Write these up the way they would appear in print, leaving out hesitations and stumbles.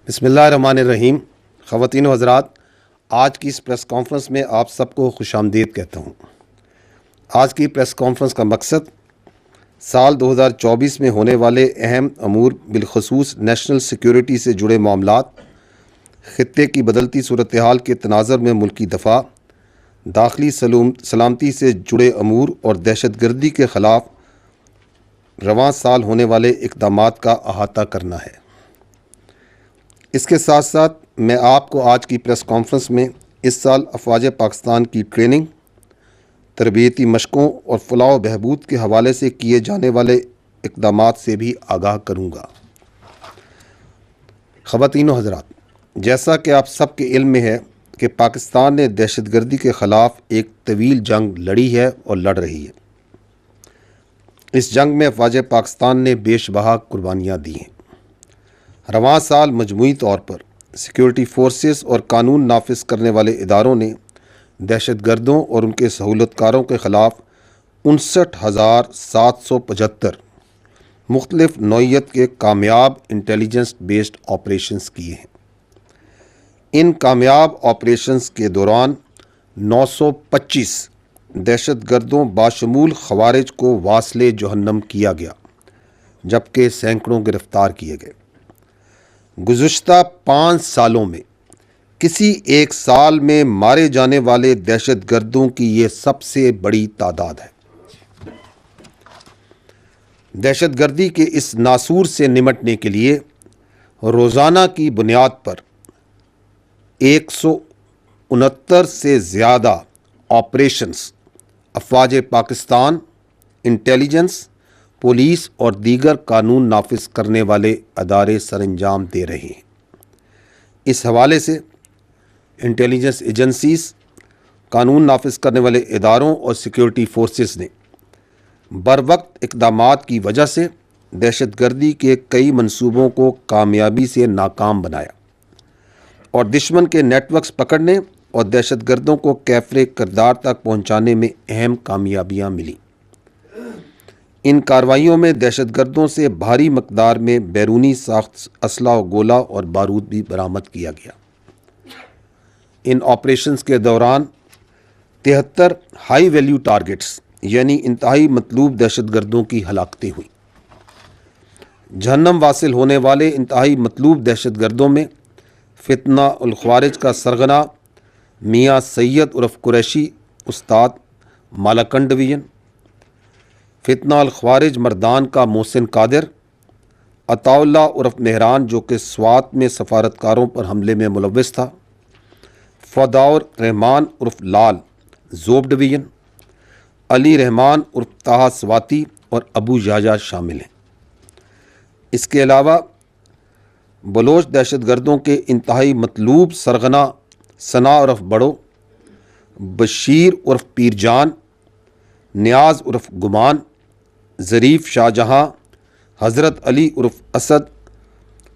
بسم اللہ الرحمن الرحیم۔ خواتین و حضرات، آج کی اس پریس کانفرنس میں آپ سب کو خوش آمدید کہتا ہوں۔ آج کی پریس کانفرنس کا مقصد سال 2024 میں ہونے والے اہم امور بالخصوص نیشنل سیکیورٹی سے جڑے معاملات، خطے کی بدلتی صورتحال کے تناظر میں ملکی دفاع، داخلی سلامتی سے جڑے امور اور دہشت گردی کے خلاف رواں سال ہونے والے اقدامات کا احاطہ کرنا ہے۔ اس کے ساتھ ساتھ میں آپ کو آج کی پریس کانفرنس میں اس سال افواج پاکستان کی ٹریننگ، تربیتی مشقوں اور فلاح و بہبود کے حوالے سے کیے جانے والے اقدامات سے بھی آگاہ کروں گا۔ خواتین و حضرات، جیسا کہ آپ سب کے علم میں ہے کہ پاکستان نے دہشت گردی کے خلاف ایک طویل جنگ لڑی ہے اور لڑ رہی ہے۔ اس جنگ میں افواج پاکستان نے بیش بہا قربانیاں دی ہیں۔ رواں سال مجموعی طور پر سیکیورٹی فورسز اور قانون نافذ کرنے والے اداروں نے دہشت گردوں اور ان کے سہولت کاروں کے خلاف 59,775 مختلف نوعیت کے کامیاب انٹیلیجنس بیسڈ آپریشنز کیے ہیں۔ ان کامیاب آپریشنز کے دوران 925 دہشت گردوں باشمول خوارج کو واصل جہنم کیا گیا، جبکہ سینکڑوں گرفتار کیے گئے۔ گزشتہ 5 سالوں میں کسی ایک سال میں مارے جانے والے دہشت گردوں کی یہ سب سے بڑی تعداد ہے۔ دہشت گردی کے اس ناسور سے نمٹنے کے لیے روزانہ کی بنیاد پر 169 سے زیادہ آپریشنز افواج پاکستان، انٹیلیجنس، پولیس اور دیگر قانون نافذ کرنے والے ادارے سر انجام دے رہے ہیں۔ اس حوالے سے انٹیلیجنس ایجنسیز، قانون نافذ کرنے والے اداروں اور سیکیورٹی فورسز نے بروقت اقدامات کی وجہ سے دہشت گردی کے کئی منصوبوں کو کامیابی سے ناکام بنایا اور دشمن کے نیٹ ورکس پکڑنے اور دہشت گردوں کو کیفر کردار تک پہنچانے میں اہم کامیابیاں ملیں۔ ان کارروائیوں میں دہشت گردوں سے بھاری مقدار میں بیرونی ساخت اسلحہ و گولہ اور بارود بھی برآمد کیا گیا۔ ان آپریشنز کے دوران 73 ہائی ویلیو ٹارگٹس یعنی انتہائی مطلوب دہشت گردوں کی ہلاکتیں ہوئیں۔ جہنم واصل ہونے والے انتہائی مطلوب دہشت گردوں میں فتنہ الخوارج کا سرغنہ میاں سید عرف قریشی استاد مالاکنڈ ڈویژن، فتنہ الخوارج مردان کا محسن قادر، عطا اللہ عرف مہران جو کہ سوات میں سفارتکاروں پر حملے میں ملوث تھا، فداور رحمان عرف لال زوب ڈویژن، علی رحمان عرف طاہا سواتی اور ابو یحییٰ شامل ہیں۔ اس کے علاوہ بلوچ دہشت گردوں کے انتہائی مطلوب سرغنہ ثنا عرف بڑو، بشیر عرف پیر جان، نیاز عرف گمان، ظریف شاہ جہاں، حضرت علی عرف اسد،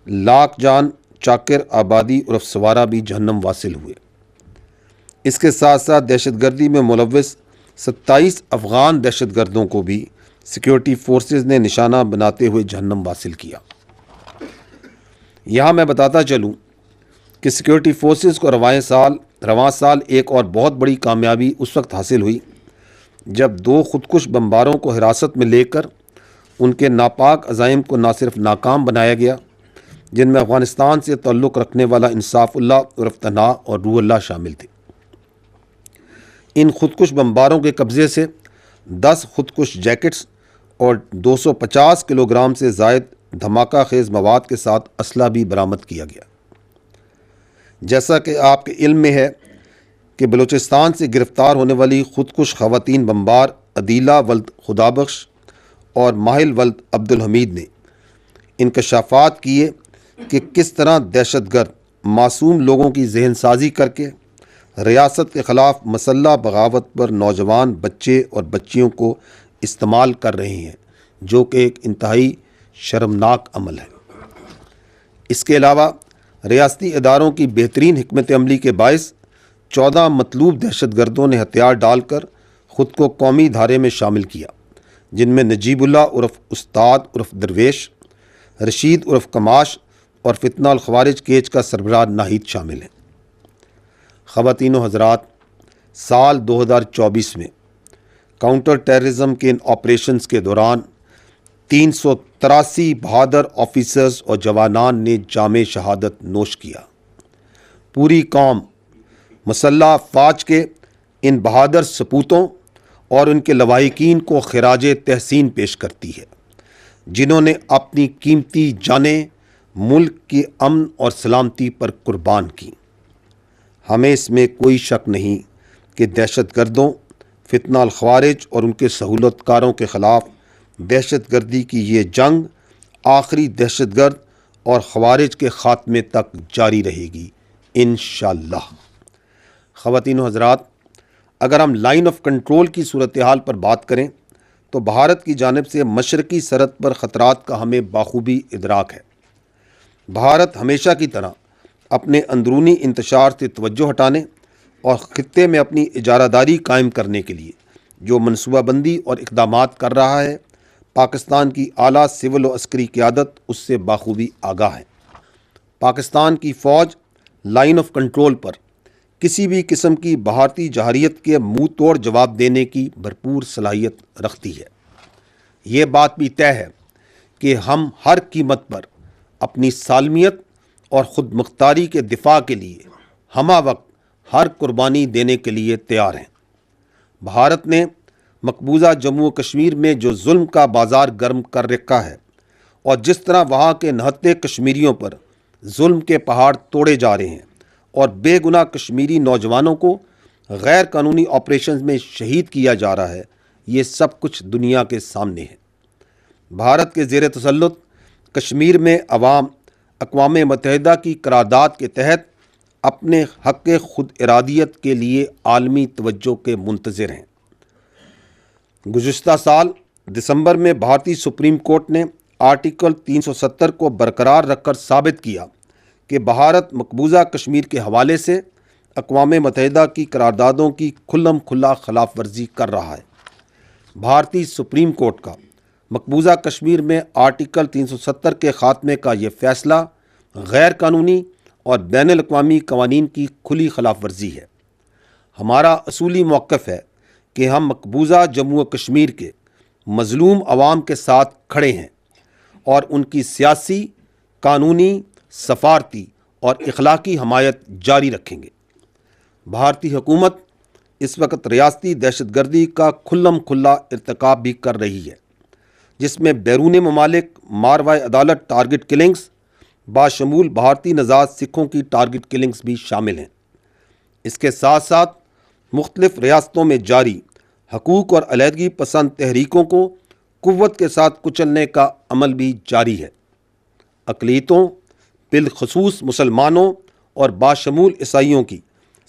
لاکھ جان چاکر آبادی عرف سوارہ بھی جہنم واصل ہوئے۔ اس کے ساتھ ساتھ دہشت گردی میں ملوث 27 افغان دہشت گردوں کو بھی سیکیورٹی فورسز نے نشانہ بناتے ہوئے جہنم واصل کیا۔ یہاں میں بتاتا چلوں کہ سیکیورٹی فورسز کو رواں سال ایک اور بہت بڑی کامیابی اس وقت حاصل ہوئی جب 2 خودکش بمباروں کو حراست میں لے کر ان کے ناپاک عزائم کو نہ صرف ناکام بنایا گیا، جن میں افغانستان سے تعلق رکھنے والا انصاف اللہ عرف تنہا اور روح اللہ شامل تھے۔ ان خودکش بمباروں کے قبضے سے 10 خودکش جیکٹس اور 250 کلو گرام سے زائد دھماکہ خیز مواد کے ساتھ اسلحہ بھی برآمد کیا گیا۔ جیسا کہ آپ کے علم میں ہے کہ بلوچستان سے گرفتار ہونے والی خودکش خواتین بمبار عدیلہ ولد خدابخش اور ماہل ولد عبدالحمید نے انکشافات کیے کہ کس طرح دہشت گرد معصوم لوگوں کی ذہن سازی کر کے ریاست کے خلاف مسلح بغاوت پر نوجوان بچے اور بچیوں کو استعمال کر رہے ہیں، جو کہ ایک انتہائی شرمناک عمل ہے۔ اس کے علاوہ ریاستی اداروں کی بہترین حکمت عملی کے باعث 14 مطلوب دہشت گردوں نے ہتھیار ڈال کر خود کو قومی دھارے میں شامل کیا، جن میں نجیب اللہ عرف استاد عرف درویش، رشید عرف کماش اور فتنہ الخوارج کیج کا سربراہ ناہید شامل ہیں۔ خواتین و حضرات، سال 2024 میں کاؤنٹر ٹیررزم کے ان آپریشنز کے دوران 383 بہادر آفیسرز اور جوانان نے جام شہادت نوش کیا۔ پوری قوم مسلح افواج کے ان بہادر سپوتوں اور ان کے لواحقین کو خراج تحسین پیش کرتی ہے، جنہوں نے اپنی قیمتی جانیں ملک کی امن اور سلامتی پر قربان کی۔ ہمیں اس میں کوئی شک نہیں کہ دہشت گردوں، فتنہ الخوارج اور ان کے سہولت کاروں کے خلاف دہشت گردی کی یہ جنگ آخری دہشت گرد اور خوارج کے خاتمے تک جاری رہے گی انشاءاللہ۔ خواتین و حضرات، اگر ہم لائن آف کنٹرول کی صورتحال پر بات کریں تو بھارت کی جانب سے مشرقی سرحد پر خطرات کا ہمیں بخوبی ادراک ہے۔ بھارت ہمیشہ کی طرح اپنے اندرونی انتشار سے توجہ ہٹانے اور خطے میں اپنی اجارہ داری قائم کرنے کے لیے جو منصوبہ بندی اور اقدامات کر رہا ہے، پاکستان کی اعلیٰ سول و عسکری قیادت اس سے بخوبی آگاہ ہے۔ پاکستان کی فوج لائن آف کنٹرول پر کسی بھی قسم کی بھارتی جارحیت کے منہ توڑ جواب دینے کی بھرپور صلاحیت رکھتی ہے۔ یہ بات بھی طے ہے کہ ہم ہر قیمت پر اپنی سالمیت اور خود مختاری کے دفاع کے لیے ہمہ وقت ہر قربانی دینے کے لیے تیار ہیں۔ بھارت نے مقبوضہ جموں و کشمیر میں جو ظلم کا بازار گرم کر رکھا ہے اور جس طرح وہاں کے نہتے کشمیریوں پر ظلم کے پہاڑ توڑے جا رہے ہیں اور بے گناہ کشمیری نوجوانوں کو غیر قانونی آپریشنز میں شہید کیا جا رہا ہے، یہ سب کچھ دنیا کے سامنے ہے۔ بھارت کے زیر تسلط کشمیر میں عوام اقوام متحدہ کی قرارداد کے تحت اپنے حق خود ارادیت کے لیے عالمی توجہ کے منتظر ہیں۔ گزشتہ سال دسمبر میں بھارتی سپریم کورٹ نے آرٹیکل 370 کو برقرار رکھ کر ثابت کیا کہ بھارت مقبوضہ کشمیر کے حوالے سے اقوام متحدہ کی قراردادوں کی کھلم کھلا خلاف ورزی کر رہا ہے۔ بھارتی سپریم کورٹ کا مقبوضہ کشمیر میں آرٹیکل 370 کے خاتمے کا یہ فیصلہ غیر قانونی اور بین الاقوامی قوانین کی کھلی خلاف ورزی ہے۔ ہمارا اصولی موقف ہے کہ ہم مقبوضہ جموں و کشمیر کے مظلوم عوام کے ساتھ کھڑے ہیں اور ان کی سیاسی، قانونی، سفارتی اور اخلاقی حمایت جاری رکھیں گے۔ بھارتی حکومت اس وقت ریاستی دہشت گردی کا کھلم کھلا ارتکاب بھی کر رہی ہے، جس میں بیرون ممالک ماروائے عدالت ٹارگٹ کلنگز باشمول بھارتی نژاد سکھوں کی ٹارگٹ کلنگز بھی شامل ہیں۔ اس کے ساتھ ساتھ مختلف ریاستوں میں جاری حقوق اور علیحدگی پسند تحریکوں کو قوت کے ساتھ کچلنے کا عمل بھی جاری ہے۔ اقلیتوں، بالخصوص مسلمانوں اور باشمول عیسائیوں کی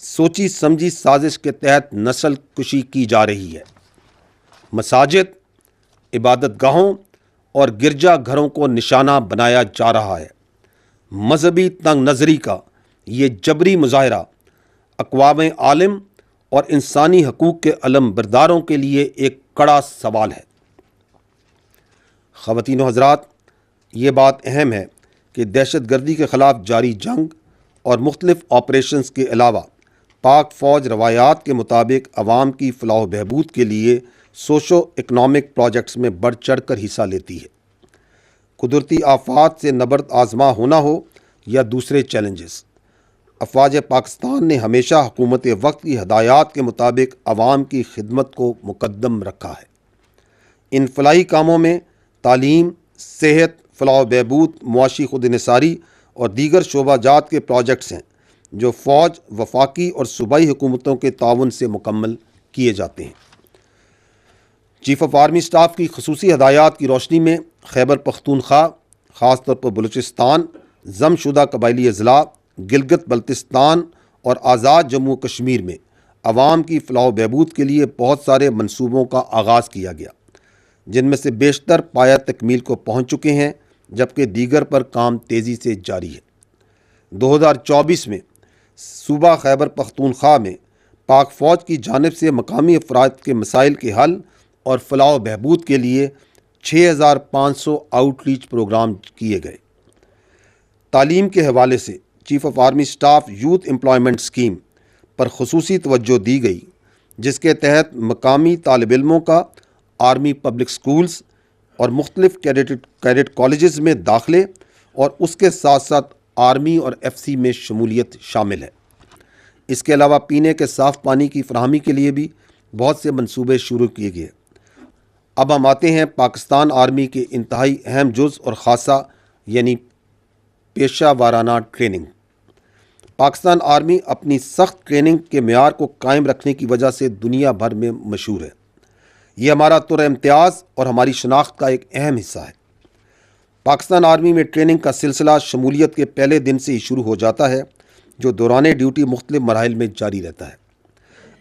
سوچی سمجھی سازش کے تحت نسل کشی کی جا رہی ہے۔ مساجد، عبادت گاہوں اور گرجا گھروں کو نشانہ بنایا جا رہا ہے۔ مذہبی تنگ نظری کا یہ جبری مظاہرہ اقوام عالم اور انسانی حقوق کے علم برداروں کے لیے ایک کڑا سوال ہے۔ خواتین و حضرات، یہ بات اہم ہے کہ دہشت گردی کے خلاف جاری جنگ اور مختلف آپریشنز کے علاوہ پاک فوج روایات کے مطابق عوام کی فلاح و بہبود کے لیے سوشو اکنامک پروجیکٹس میں بڑھ چڑھ کر حصہ لیتی ہے۔ قدرتی آفات سے نبرد آزما ہونا ہو یا دوسرے چیلنجز، افواج پاکستان نے ہمیشہ حکومت وقت کی ہدایات کے مطابق عوام کی خدمت کو مقدم رکھا ہے۔ ان فلاحی کاموں میں تعلیم، صحت، فلاح و بہبود، معاشی خود انحصاری اور دیگر شعبہ جات کے پروجیکٹس ہیں جو فوج، وفاقی اور صوبائی حکومتوں کے تعاون سے مکمل کیے جاتے ہیں۔ چیف آف آرمی اسٹاف کی خصوصی ہدایات کی روشنی میں خیبر پختونخوا، خاص طور پر بلوچستان، ضم شدہ قبائلی اضلاع، گلگت بلتستان اور آزاد جموں و کشمیر میں عوام کی فلاح و بہبود کے لیے بہت سارے منصوبوں کا آغاز کیا گیا، جن میں سے بیشتر پایہ تکمیل کو پہنچ چکے ہیں، جبکہ دیگر پر کام تیزی سے جاری ہے۔ 2024 میں صوبہ خیبر پختونخوا میں پاک فوج کی جانب سے مقامی افراد کے مسائل کے حل اور فلاح و بہبود کے لیے 6500 آؤٹ ریچ پروگرام کیے گئے۔ تعلیم کے حوالے سے chief of army staff youth employment scheme پر خصوصی توجہ دی گئی، جس کے تحت مقامی طالب علموں کا آرمی پبلک سکولز اور مختلف کیڈٹ کالجز میں داخلے اور اس کے ساتھ ساتھ آرمی اور ایف سی میں شمولیت شامل ہے۔ اس کے علاوہ پینے کے صاف پانی کی فراہمی کے لیے بھی بہت سے منصوبے شروع کیے گئے۔ اب ہم آتے ہیں پاکستان آرمی کے انتہائی اہم جز اور خاصہ یعنی پیشہ وارانہ ٹریننگ۔ پاکستان آرمی اپنی سخت ٹریننگ کے معیار کو قائم رکھنے کی وجہ سے دنیا بھر میں مشہور ہے۔ یہ ہمارا طور امتیاز اور ہماری شناخت کا ایک اہم حصہ ہے۔ پاکستان آرمی میں ٹریننگ کا سلسلہ شمولیت کے پہلے دن سے ہی شروع ہو جاتا ہے، جو دوران ڈیوٹی مختلف مراحل میں جاری رہتا ہے۔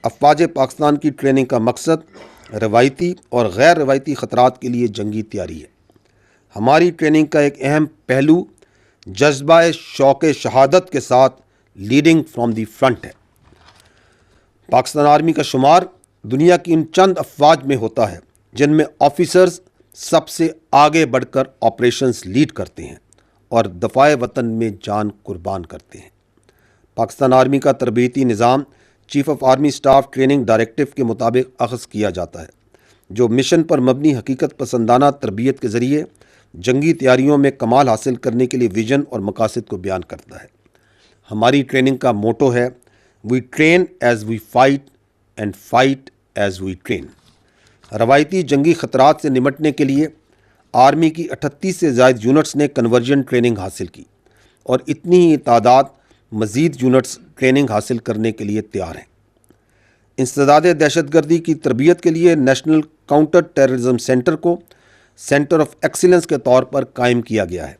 افواج پاکستان کی ٹریننگ کا مقصد روایتی اور غیر روایتی خطرات کے لیے جنگی تیاری ہے۔ ہماری ٹریننگ کا ایک اہم پہلو جذبہ شوق شہادت کے ساتھ لیڈنگ فرام دی فرنٹ ہے۔ پاکستان آرمی کا شمار دنیا کی ان چند افواج میں ہوتا ہے جن میں آفیسرز سب سے آگے بڑھ کر آپریشنز لیڈ کرتے ہیں اور دفاع وطن میں جان قربان کرتے ہیں۔ پاکستان آرمی کا تربیتی نظام chief of army staff training directive کے مطابق اخذ کیا جاتا ہے، جو مشن پر مبنی حقیقت پسندانہ تربیت کے ذریعے جنگی تیاریوں میں کمال حاصل کرنے کے لیے ویژن اور مقاصد کو بیان کرتا ہے۔ ہماری ٹریننگ کا موٹو ہے we train as we fight and fight as we train. روایتی جنگی خطرات سے نمٹنے کے لیے آرمی کی 38 سے زائد یونٹس نے کنورژن ٹریننگ حاصل کی اور اتنی ہی تعداد مزید یونٹس ٹریننگ حاصل کرنے کے لیے تیار ہیں۔ انسداد دہشت گردی کی تربیت کے لیے نیشنل کاؤنٹر ٹیررزم سینٹر کو سینٹر آف ایکسیلنس کے طور پر قائم کیا گیا ہے،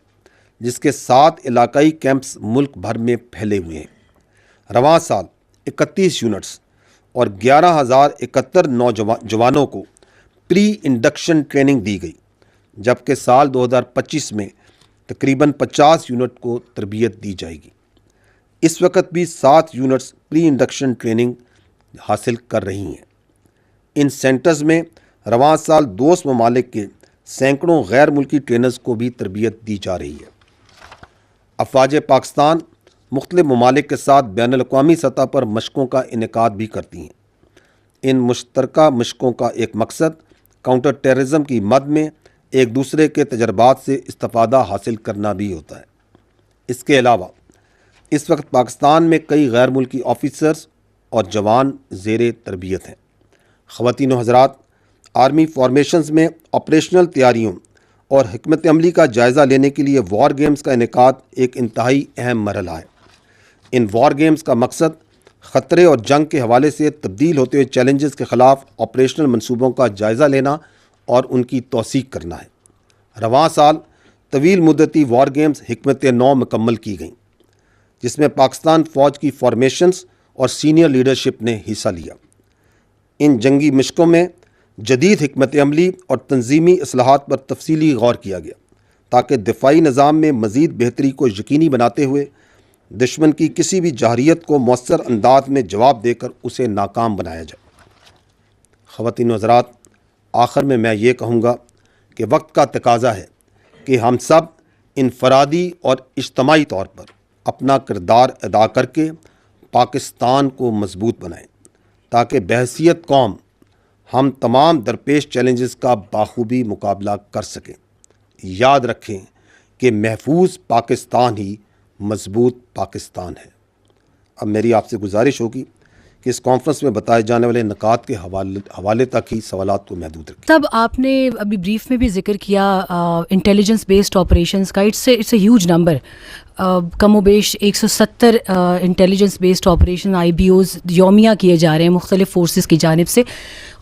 جس کے 7 علاقائی کیمپس ملک بھر میں پھیلے ہوئے ہیں۔ رواں سال 31 یونٹس اور 11,071 نوجوانوں کو پری انڈکشن ٹریننگ دی گئی، جبکہ سال 2025 میں تقریباً 50 یونٹ کو تربیت دی جائے گی۔ اس وقت بھی 7 یونٹس پری انڈکشن ٹریننگ حاصل کر رہی ہیں۔ ان سینٹرز میں رواں سال دوست ممالک کے سینکڑوں غیر ملکی ٹرینرز کو بھی تربیت دی جا رہی ہے۔ افواج پاکستان مختلف ممالک کے ساتھ بین الاقوامی سطح پر مشقوں کا انعقاد بھی کرتی ہیں۔ ان مشترکہ مشقوں کا ایک مقصد کاؤنٹر ٹیررزم کی مد میں ایک دوسرے کے تجربات سے استفادہ حاصل کرنا بھی ہوتا ہے۔ اس کے علاوہ اس وقت پاکستان میں کئی غیر ملکی آفیسرز اور جوان زیر تربیت ہیں۔ خواتین و حضرات، آرمی فارمیشنز میں آپریشنل تیاریوں اور حکمت عملی کا جائزہ لینے کے لیے وار گیمز کا انعقاد ایک انتہائی اہم مرحلہ ہے۔ ان وار گیمز کا مقصد خطرے اور جنگ کے حوالے سے تبدیل ہوتے ہوئے چیلنجز کے خلاف آپریشنل منصوبوں کا جائزہ لینا اور ان کی توثیق کرنا ہے۔ رواں سال طویل مدتی وار گیمز حکمت نو مکمل کی گئیں، جس میں پاکستان فوج کی فارمیشنز اور سینئر لیڈرشپ نے حصہ لیا۔ ان جنگی مشقوں میں جدید حکمت عملی اور تنظیمی اصلاحات پر تفصیلی غور کیا گیا، تاکہ دفاعی نظام میں مزید بہتری کو یقینی بناتے ہوئے دشمن کی کسی بھی جارحیت کو مؤثر انداز میں جواب دے کر اسے ناکام بنایا جائے۔ خواتین و حضرات، آخر میں یہ کہوں گا کہ وقت کا تقاضا ہے کہ ہم سب انفرادی اور اجتماعی طور پر اپنا کردار ادا کر کے پاکستان کو مضبوط بنائیں، تاکہ بحیثیت قوم ہم تمام درپیش چیلنجز کا بخوبی مقابلہ کر سکیں۔ یاد رکھیں کہ محفوظ پاکستان ہی مضبوط پاکستان ہے۔ اب میری آپ سے گزارش ہوگی کہ اس کانفرنس میں بتائے جانے والے نکات کے حوالے تک ہی سوالات کو محدود رکھیں۔ تب آپ نے ابھی بریف میں بھی ذکر کیا انٹیلیجنس بیسڈ آپریشنز کا، اٹس اے ہیوج نمبر، کم و بیش 170 انٹیلیجنس بیسڈ آپریشن IBOs یومیہ کیے جا رہے ہیں مختلف فورسز کی جانب سے،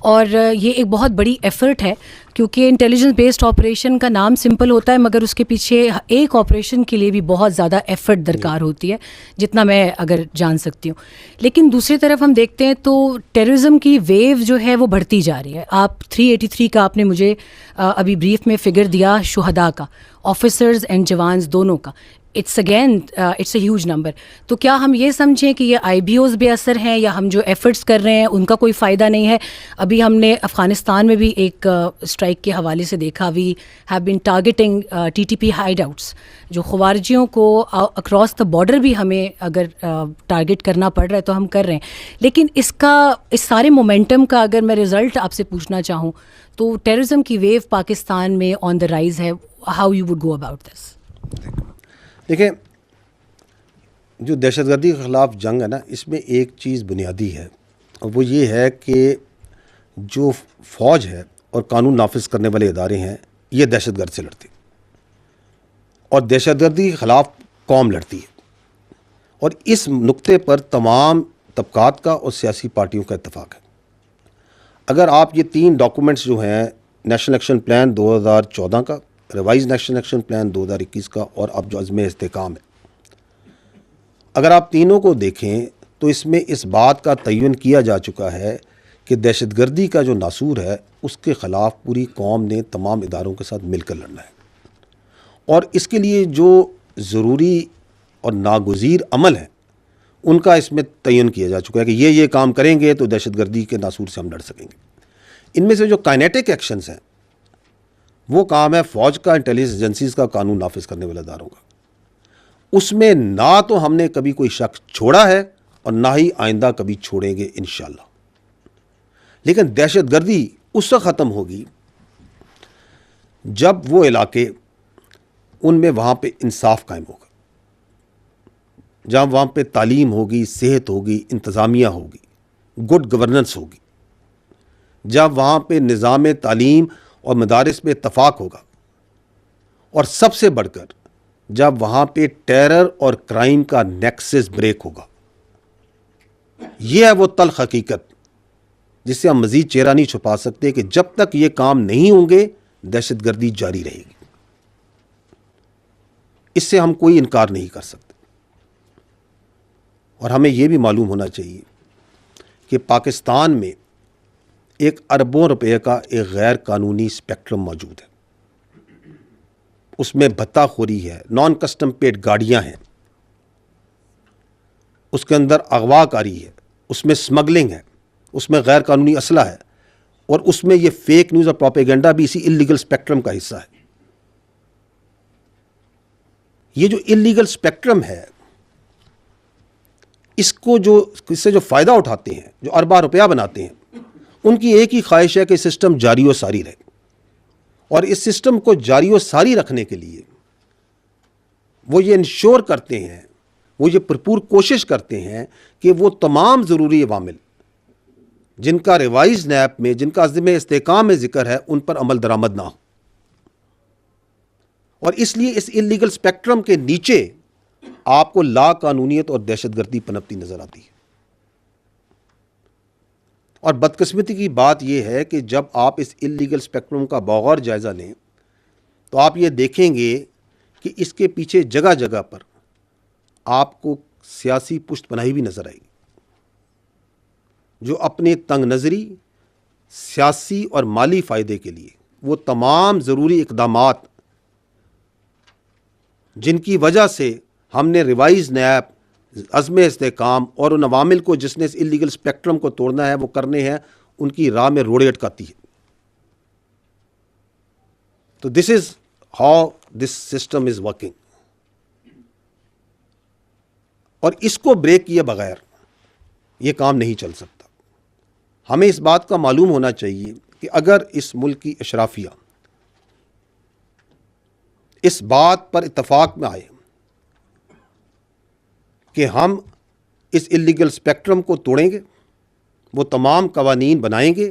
اور یہ ایک بہت بڑی ایفرٹ ہے، کیونکہ انٹیلیجنس بیسڈ آپریشن کا نام سمپل ہوتا ہے مگر اس کے پیچھے ایک آپریشن کے لیے بھی بہت زیادہ ایفرٹ درکار ہوتی ہے، جتنا میں اگر جان سکتی ہوں۔ لیکن دوسری طرف ہم دیکھتے ہیں تو ٹیررزم کی ویو جو ہے وہ بڑھتی جا رہی ہے۔ آپ 383 کا آپ نے مجھے ابھی بریف میں فگر دیا شہداء کا، آفیسرز اینڈ جوانز دونوں کا، it's again it's a huge number. تو کیا ہم یہ سمجھیں کہ یہ آئی بی اوز بے اثر ہیں یا ہم جو ایفرٹس کر رہے ہیں ان کا کوئی فائدہ نہیں ہے؟ ابھی ہم نے افغانستان میں بھی ایک اسٹرائک کے حوالے سے دیکھا، we have been targeting T T P hideouts, جو خوارجیوں کو اکراس دا بارڈر بھی ہمیں اگر ٹارگیٹ کرنا پڑ رہا ہے تو ہم کر رہے ہیں. لیکن اس سارے مومنٹم کا اگر میں رزلٹ آپ سے پوچھنا چاہوں تو ٹیررزم کی ویو پاکستان میں آن دا رائز ہے. How you would go about this? دیکھیں، جو دہشت گردی کے خلاف جنگ ہے نا، اس میں ایک چیز بنیادی ہے، اور وہ یہ ہے کہ جو فوج ہے اور قانون نافذ کرنے والے ادارے ہیں، یہ دہشت گرد سے لڑتے، اور دہشت گردی کے خلاف قوم لڑتی ہے. اور اس نقطے پر تمام طبقات کا اور سیاسی پارٹیوں کا اتفاق ہے. اگر آپ یہ 3 ڈاکومنٹس جو ہیں، نیشنل ایکشن پلان 2014 کا، ریوائز نیشنل ایکشن پلان 2021 کا، اور اب جو عزم استحکام ہے، اگر آپ تینوں کو دیکھیں تو اس میں اس بات کا تعین کیا جا چکا ہے کہ دہشت گردی کا جو ناسور ہے اس کے خلاف پوری قوم نے تمام اداروں کے ساتھ مل کر لڑنا ہے. اور اس کے لیے جو ضروری اور ناگزیر عمل ہیں ان کا اس میں تعین کیا جا چکا ہے کہ یہ کام کریں گے تو دہشت گردی کے ناسور سے ہم لڑ سکیں گے. ان میں سے جو کائنیٹک ایکشنز ہیں وہ کام ہے فوج کا، انٹیلیجنس ایجنسیز کا، قانون نافذ کرنے والے اداروں کا. اس میں نہ تو ہم نے کبھی کوئی شخص چھوڑا ہے اور نہ ہی آئندہ کبھی چھوڑیں گے انشاءاللہ. لیکن دہشت گردی اس وقت ختم ہوگی جب وہ علاقے ان میں وہاں پہ انصاف قائم ہوگا، جہاں وہاں پہ تعلیم ہوگی، صحت ہوگی، انتظامیہ ہوگی، گڈ گورننس ہوگی، جب وہاں پہ نظام تعلیم اور مدارس میں اتفاق ہوگا، اور سب سے بڑھ کر جب وہاں پہ ٹیرر اور کرائم کا نیکسس بریک ہوگا. یہ ہے وہ تلخ حقیقت جس سے ہم مزید چہرہ نہیں چھپا سکتے کہ جب تک یہ کام نہیں ہوں گے دہشت گردی جاری رہے گی. اس سے ہم کوئی انکار نہیں کر سکتے. اور ہمیں یہ بھی معلوم ہونا چاہیے کہ پاکستان میں ایک اربوں روپے کا ایک غیر قانونی اسپیکٹرم موجود ہے. اس میں بھتہ خوری ہے، نان کسٹم پیڈ گاڑیاں ہیں، اس کے اندر اغوا کاری ہے، اس میں سمگلنگ ہے، اس میں غیر قانونی اسلحہ ہے، اور اس میں یہ فیک نیوز اور پروپیگنڈا بھی اسی اللیگل اسپیکٹرم کا حصہ ہے. یہ جو اللیگل اسپیکٹرم ہے، اس سے جو فائدہ اٹھاتے ہیں، جو ارباں روپیہ بناتے ہیں، ان کی ایک ہی خواہش ہے کہ سسٹم جاری و ساری رہے. اور اس سسٹم کو جاری و ساری رکھنے کے لیے وہ یہ انشور کرتے ہیں، وہ یہ بھرپور کوشش کرتے ہیں کہ وہ تمام ضروری عوامل جن کا ریوائز نیب میں، جن کا عزم استحکام میں ذکر ہے، ان پر عمل درآمد نہ ہو. اور اس لیے اس اللیگل اسپیکٹرم کے نیچے آپ کو لا قانونیت اور دہشت گردی پنپتی نظر آتی ہے. اور بدقسمتی کی بات یہ ہے کہ جب آپ اس اللیگل اسپیکٹرم کا بغور جائزہ لیں تو آپ یہ دیکھیں گے کہ اس کے پیچھے جگہ جگہ پر آپ کو سیاسی پشت پناہی بھی نظر آئے گی، جو اپنے تنگ نظری، سیاسی اور مالی فائدے کے لیے وہ تمام ضروری اقدامات جن کی وجہ سے ہم نے ریوائز نیب، عزم استحکام اور ان عوامل کو جس نے اس اللیگل اسپیکٹرم کو توڑنا ہے وہ کرنے ہیں، ان کی راہ میں روڑے اٹکاتی ہے. تو this is how this system is working. اور اس کو بریک کیے بغیر یہ کام نہیں چل سکتا. ہمیں اس بات کا معلوم ہونا چاہیے کہ اگر اس ملک کی اشرافیہ اس بات پر اتفاق میں آئے کہ ہم اس اللیگل اسپیکٹرم کو توڑیں گے، وہ تمام قوانین بنائیں گے،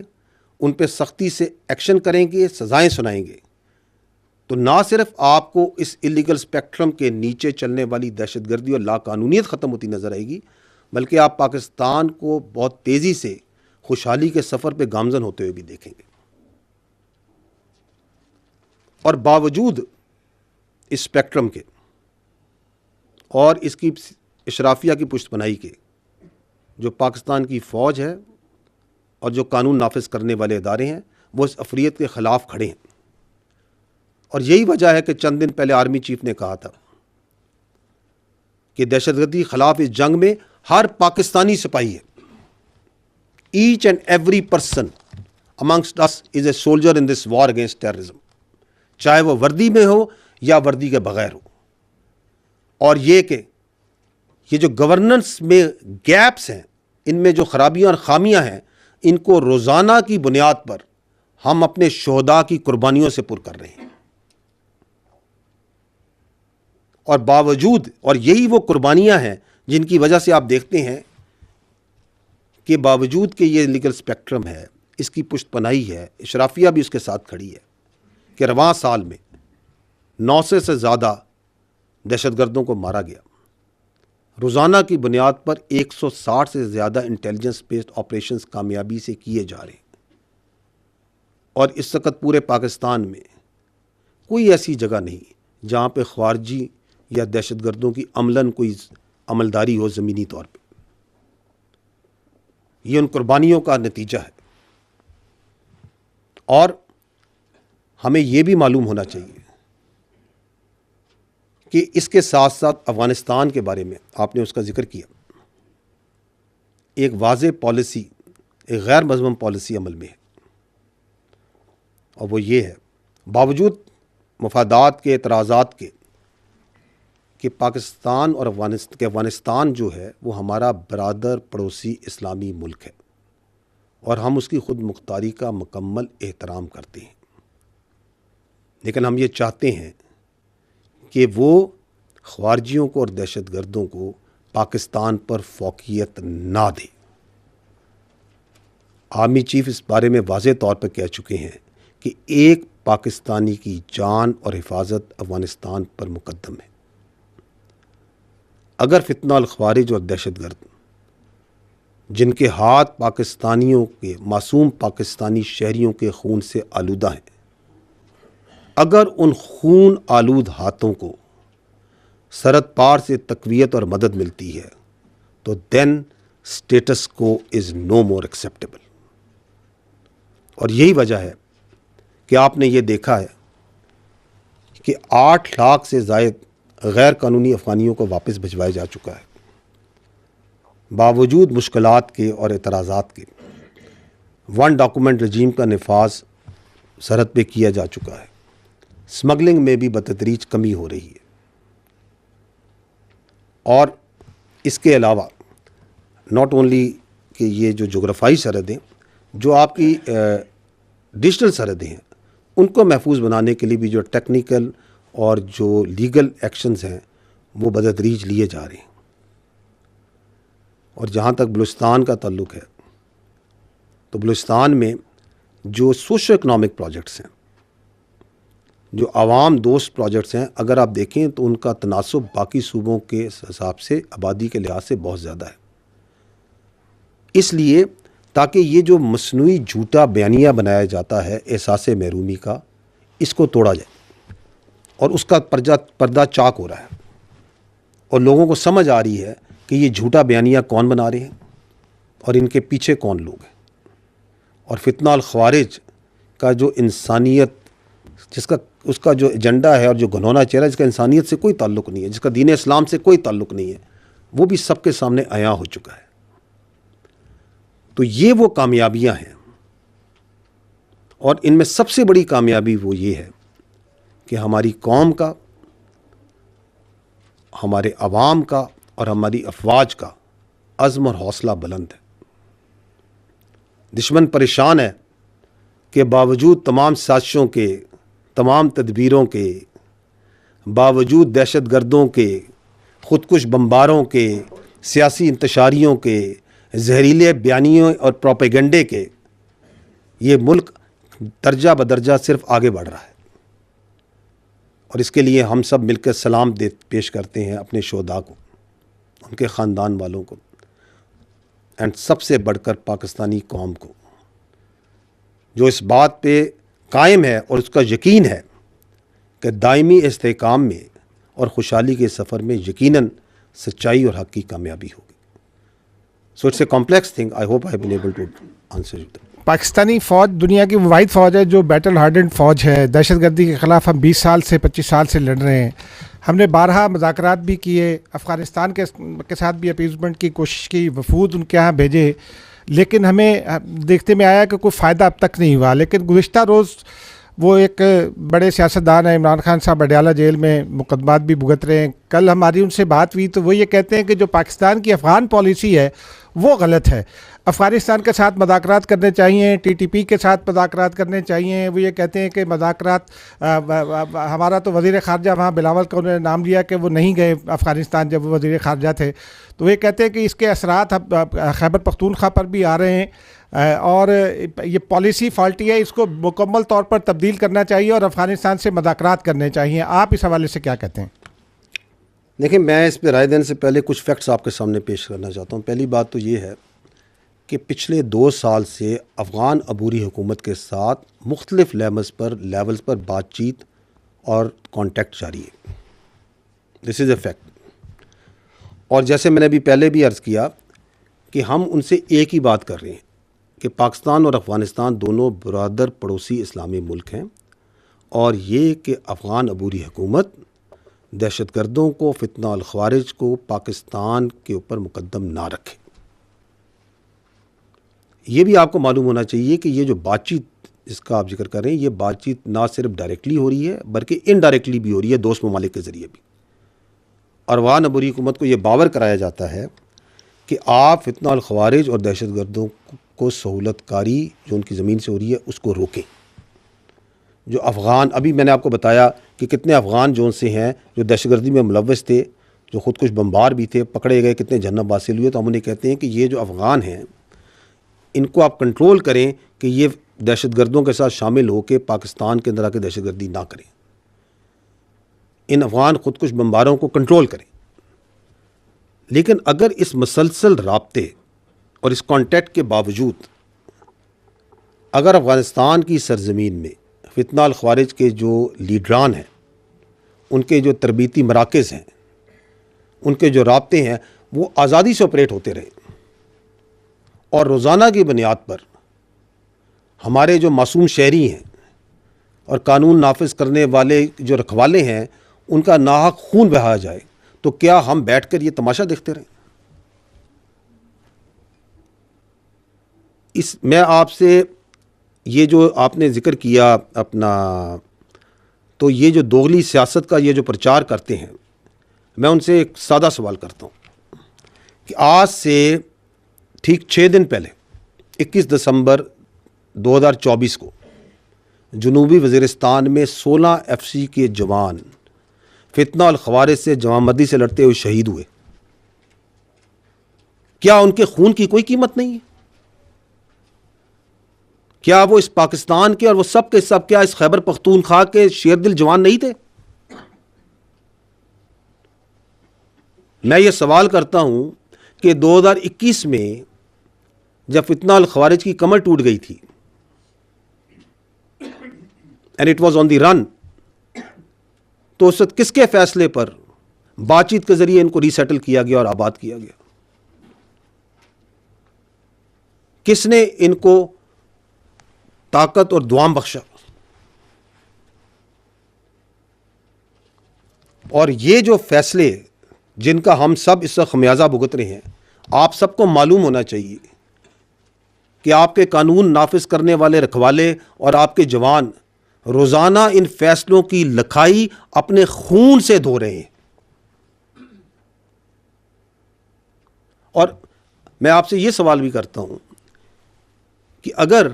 ان پہ سختی سے ایکشن کریں گے، سزائیں سنائیں گے، تو نہ صرف آپ کو اس اللیگل اسپیکٹرم کے نیچے چلنے والی دہشت گردی اور لا قانونیت ختم ہوتی نظر آئے گی، بلکہ آپ پاکستان کو بہت تیزی سے خوشحالی کے سفر پہ گامزن ہوتے ہوئے بھی دیکھیں گے. اور باوجود اس اسپیکٹرم کے اور اس کی اشرافیہ کی پشت پناہی کے، جو پاکستان کی فوج ہے اور جو قانون نافذ کرنے والے ادارے ہیں، وہ اس افریت کے خلاف کھڑے ہیں. اور یہی وجہ ہے کہ چند دن پہلے آرمی چیف نے کہا تھا کہ دہشت گردی کے خلاف اس جنگ میں ہر پاکستانی سپاہی ہے. Each and every person amongst us is a soldier in this war against terrorism, چاہے وہ وردی میں ہو یا وردی کے بغیر ہو. اور یہ کہ یہ جو گورننس میں گیپس ہیں، ان میں جو خرابیاں اور خامیاں ہیں، ان کو روزانہ کی بنیاد پر ہم اپنے شہداء کی قربانیوں سے پر کر رہے ہیں. اور باوجود، اور یہی وہ قربانیاں ہیں جن کی وجہ سے آپ دیکھتے ہیں کہ باوجود کہ یہ لیگل اسپیکٹرم ہے، اس کی پشت پناہی ہے، اشرافیہ بھی اس کے ساتھ کھڑی ہے، کہ رواں سال میں 900 سے زیادہ دہشت گردوں کو مارا گیا. روزانہ کی بنیاد پر 160 سے زیادہ انٹیلیجنس بیسڈ آپریشنز کامیابی سے کیے جا رہے ہیں. اور اس وقت پورے پاکستان میں کوئی ایسی جگہ نہیں جہاں پہ خارجی یا دہشت گردوں کی عملاً کوئی عملداری ہو زمینی طور پہ. یہ ان قربانیوں کا نتیجہ ہے. اور ہمیں یہ بھی معلوم ہونا چاہیے کہ اس کے ساتھ ساتھ افغانستان کے بارے میں آپ نے اس کا ذکر کیا، ایک واضح پالیسی، ایک غیر مذمم پالیسی عمل میں ہے. اور وہ یہ ہے، باوجود مفادات کے، اعتراضات کے، کہ پاکستان اور افغانستان جو ہے وہ ہمارا برادر پڑوسی اسلامی ملک ہے، اور ہم اس کی خود مختاری کا مکمل احترام کرتے ہیں. لیکن ہم یہ چاہتے ہیں کہ وہ خارجیوں کو اور دہشت گردوں کو پاکستان پر فوقیت نہ دے. آرمی چیف اس بارے میں واضح طور پر کہہ چکے ہیں کہ ایک پاکستانی کی جان اور حفاظت افغانستان پر مقدم ہے. اگر فتنہ الخوارج اور دہشت گرد جن کے ہاتھ پاکستانیوں کے، معصوم پاکستانی شہریوں کے خون سے آلودہ ہیں، اگر ان خون آلود ہاتھوں کو سرحد پار سے تقویت اور مدد ملتی ہے تو دین اسٹیٹس کو از نو مور ایکسیپٹیبل. اور یہی وجہ ہے کہ آپ نے یہ دیکھا ہے کہ 8 لاکھ سے زائد غیر قانونی افغانیوں کو واپس بھجوایا جا چکا ہے. باوجود مشکلات کے اور اعتراضات کے 1 ڈاکومنٹ رجیم کا نفاذ سرحد پہ کیا جا چکا ہے. اسمگلنگ میں بھی بتدریج کمی ہو رہی ہے. اور اس کے علاوہ ناٹ اونلی کہ یہ جو جغرافائی سرحدیں، جو آپ کی ڈیجیٹل سرحدیں ہیں، ان کو محفوظ بنانے کے لیے بھی جو ٹیکنیکل اور جو لیگل ایکشنز ہیں وہ بتدریج لیے جا رہے ہیں. اور جہاں تک بلوچستان کا تعلق ہے تو بلوچستان میں جو سوشو اکنامک پروجیکٹس ہیں، جو عوام دوست پروجیکٹس ہیں، اگر آپ دیکھیں تو ان کا تناسب باقی صوبوں کے حساب سے آبادی کے لحاظ سے بہت زیادہ ہے. اس لیے تاکہ یہ جو مصنوعی جھوٹا بیانیہ بنایا جاتا ہے احساس محرومی کا، اس کو توڑا جائے. اور اس کا پردہ چاک ہو رہا ہے، اور لوگوں کو سمجھ آ رہی ہے کہ یہ جھوٹا بیانیہ کون بنا رہے ہیں اور ان کے پیچھے کون لوگ ہیں. اور فتنہ الخوارج کا جو انسانیت، اس کا جو ایجنڈا ہے اور جو گھنونا چہرہ، جس کا انسانیت سے کوئی تعلق نہیں ہے، جس کا دین اسلام سے کوئی تعلق نہیں ہے، وہ بھی سب کے سامنے عیاں ہو چکا ہے. تو یہ وہ کامیابیاں ہیں. اور ان میں سب سے بڑی کامیابی وہ یہ ہے کہ ہماری قوم کا، ہمارے عوام کا اور ہماری افواج کا عزم اور حوصلہ بلند ہے. دشمن پریشان ہے کہ باوجود تمام سازشوں کے، تمام تدبیروں کے، باوجود دہشت گردوں کے، خودکش بمباروں کے، سیاسی انتشاریوں کے، زہریلے بیانیوں اور پروپیگنڈے کے، یہ ملک درجہ بدرجہ صرف آگے بڑھ رہا ہے. اور اس کے لیے ہم سب مل کر سلام پیش کرتے ہیں اپنے شہداء کو، ان کے خاندان والوں کو، اینڈ سب سے بڑھ کر پاکستانی قوم کو، جو اس بات پہ قائم ہے اور اس کا یقین ہے کہ دائمی استحکام میں اور خوشحالی کے سفر میں یقیناً سچائی اور حق کی کامیابی ہوگی. So it's a complex thing. I hope I have been able to answer you. پاکستانی فوج دنیا کی واحد فوج ہے جو بیٹل ہارڈنڈ فوج ہے. دہشت گردی کے خلاف ہم 20 سال سے 25 سال سے لڑ رہے ہیں. ہم نے بارہا مذاکرات بھی کیے، افغانستان کے ساتھ بھی اپیزمنٹ کی کوشش کی، وفود ان کے یہاں بھیجے، لیکن ہمیں دیکھتے میں آیا کہ کوئی فائدہ اب تک نہیں ہوا. لیکن گزشتہ روز وہ ایک بڑے سیاستدان ہیں عمران خان صاحب، اڈیالہ جیل میں مقدمات بھی بھگت رہے ہیں. کل ہماری ان سے بات ہوئی تو وہ یہ کہتے ہیں کہ جو پاکستان کی افغان پالیسی ہے وہ غلط ہے. افغانستان کے ساتھ مذاکرات کرنے چاہیے، ٹی ٹی پی کے ساتھ مذاکرات کرنے چاہیے. وہ یہ کہتے ہیں کہ مذاکرات، ہمارا تو وزیر خارجہ وہاں بلاول کا انہوں نے نام لیا کہ وہ نہیں گئے افغانستان جب وہ وزیر خارجہ تھے. تو وہ یہ کہتے ہیں کہ اس کے اثرات خیبر پختونخوا پر بھی آ رہے ہیں اور یہ پالیسی فالٹی ہے، اس کو مکمل طور پر تبدیل کرنا چاہیے اور افغانستان سے مذاکرات کرنے چاہیے. آپ اس حوالے سے کیا کہتے ہیں؟ دیکھیں، میں اس پہ رائے دینے سے پہلے کچھ فیکٹس آپ کے سامنے پیش کرنا چاہتا ہوں. پہلی بات تو یہ ہے کہ پچھلے 2 سال سے افغان عبوری حکومت کے ساتھ مختلف لیولز پر بات چیت اور کانٹیکٹ جاری ہے. دس از اے فیکٹ. اور جیسے میں نے ابھی پہلے بھی عرض کیا کہ ہم ان سے ایک ہی بات کر رہے ہیں کہ پاکستان اور افغانستان دونوں برادر پڑوسی اسلامی ملک ہیں، اور یہ کہ افغان عبوری حکومت دہشت گردوں کو، فتنہ الخوارج کو پاکستان کے اوپر مقدم نہ رکھے. یہ بھی آپ کو معلوم ہونا چاہیے کہ یہ جو بات چیت اس کا آپ ذکر کر رہے ہیں، یہ بات چیت نہ صرف ڈائریکٹلی ہو رہی ہے بلکہ انڈائریکٹلی بھی ہو رہی ہے دوست ممالک کے ذریعے بھی. اور افغان عبوری حکومت کو یہ باور کرایا جاتا ہے کہ آپ فتنہ الخوارج اور دہشت گردوں کو سہولت کاری جو ان کی زمین سے ہو رہی ہے اس کو روکیں. جو افغان، ابھی میں نے آپ کو بتایا کہ کتنے افغان جو ان سے ہیں جو دہشت گردی میں ملوث تھے، جو خودکش بمبار بھی تھے، پکڑے گئے، کتنے جنم حاصل ہوئے. تو ہم انہیں کہتے ہیں کہ یہ جو افغان ہیں ان کو آپ کنٹرول کریں کہ یہ دہشت گردوں کے ساتھ شامل ہو کے پاکستان کے اندر آ کے دہشت گردی نہ کریں. ان افغان خودکش بمباروں کو کنٹرول کریں. لیکن اگر اس مسلسل رابطے اور اس کانٹیکٹ کے باوجود اگر افغانستان کی سرزمین میں فتنہ الخوارج کے جو لیڈران ہیں، ان کے جو تربیتی مراکز ہیں، ان کے جو رابطے ہیں، وہ آزادی سے آپریٹ ہوتے رہے اور روزانہ کی بنیاد پر ہمارے جو معصوم شہری ہیں اور قانون نافذ کرنے والے جو رکھوالے ہیں ان کا ناحق خون بہایا جائے، تو کیا ہم بیٹھ کر یہ تماشا دیکھتے رہیں؟ میں آپ سے یہ جو آپ نے ذکر کیا اپنا، تو یہ جو دوغلی سیاست کا یہ جو پرچار کرتے ہیں، میں ان سے ایک سادہ سوال کرتا ہوں کہ آج سے ٹھیک 6 دن پہلے 21 دسمبر 2024 کو جنوبی وزیرستان میں 16 FCC کے جوان فتنہ الخوارج سے جمع مردی سے لڑتے ہوئے شہید ہوئے. کیا ان کے خون کی کوئی قیمت نہیں ہے؟ کیا وہ اس پاکستان کے اور وہ سب کے سب کیا اس خیبر پختونخوا کے شیر دل جوان نہیں تھے؟ میں یہ سوال کرتا ہوں کہ 2021 میں جب فتنہ الخوارج کی کمر ٹوٹ گئی تھی اینڈ اٹ واز آن دی رن، تو اس وقت کس کے فیصلے پر بات چیت کے ذریعے ان کو ری سیٹل کیا گیا اور آباد کیا گیا؟ کس نے ان کو طاقت اور دوام بخشا؟ اور یہ جو فیصلے جن کا ہم سب اس وقت خمیازہ بھگت رہے ہیں، آپ سب کو معلوم ہونا چاہیے کہ آپ کے قانون نافذ کرنے والے رکھوالے اور آپ کے جوان روزانہ ان فیصلوں کی لکھائی اپنے خون سے دھو رہے ہیں. اور میں آپ سے یہ سوال بھی کرتا ہوں کہ اگر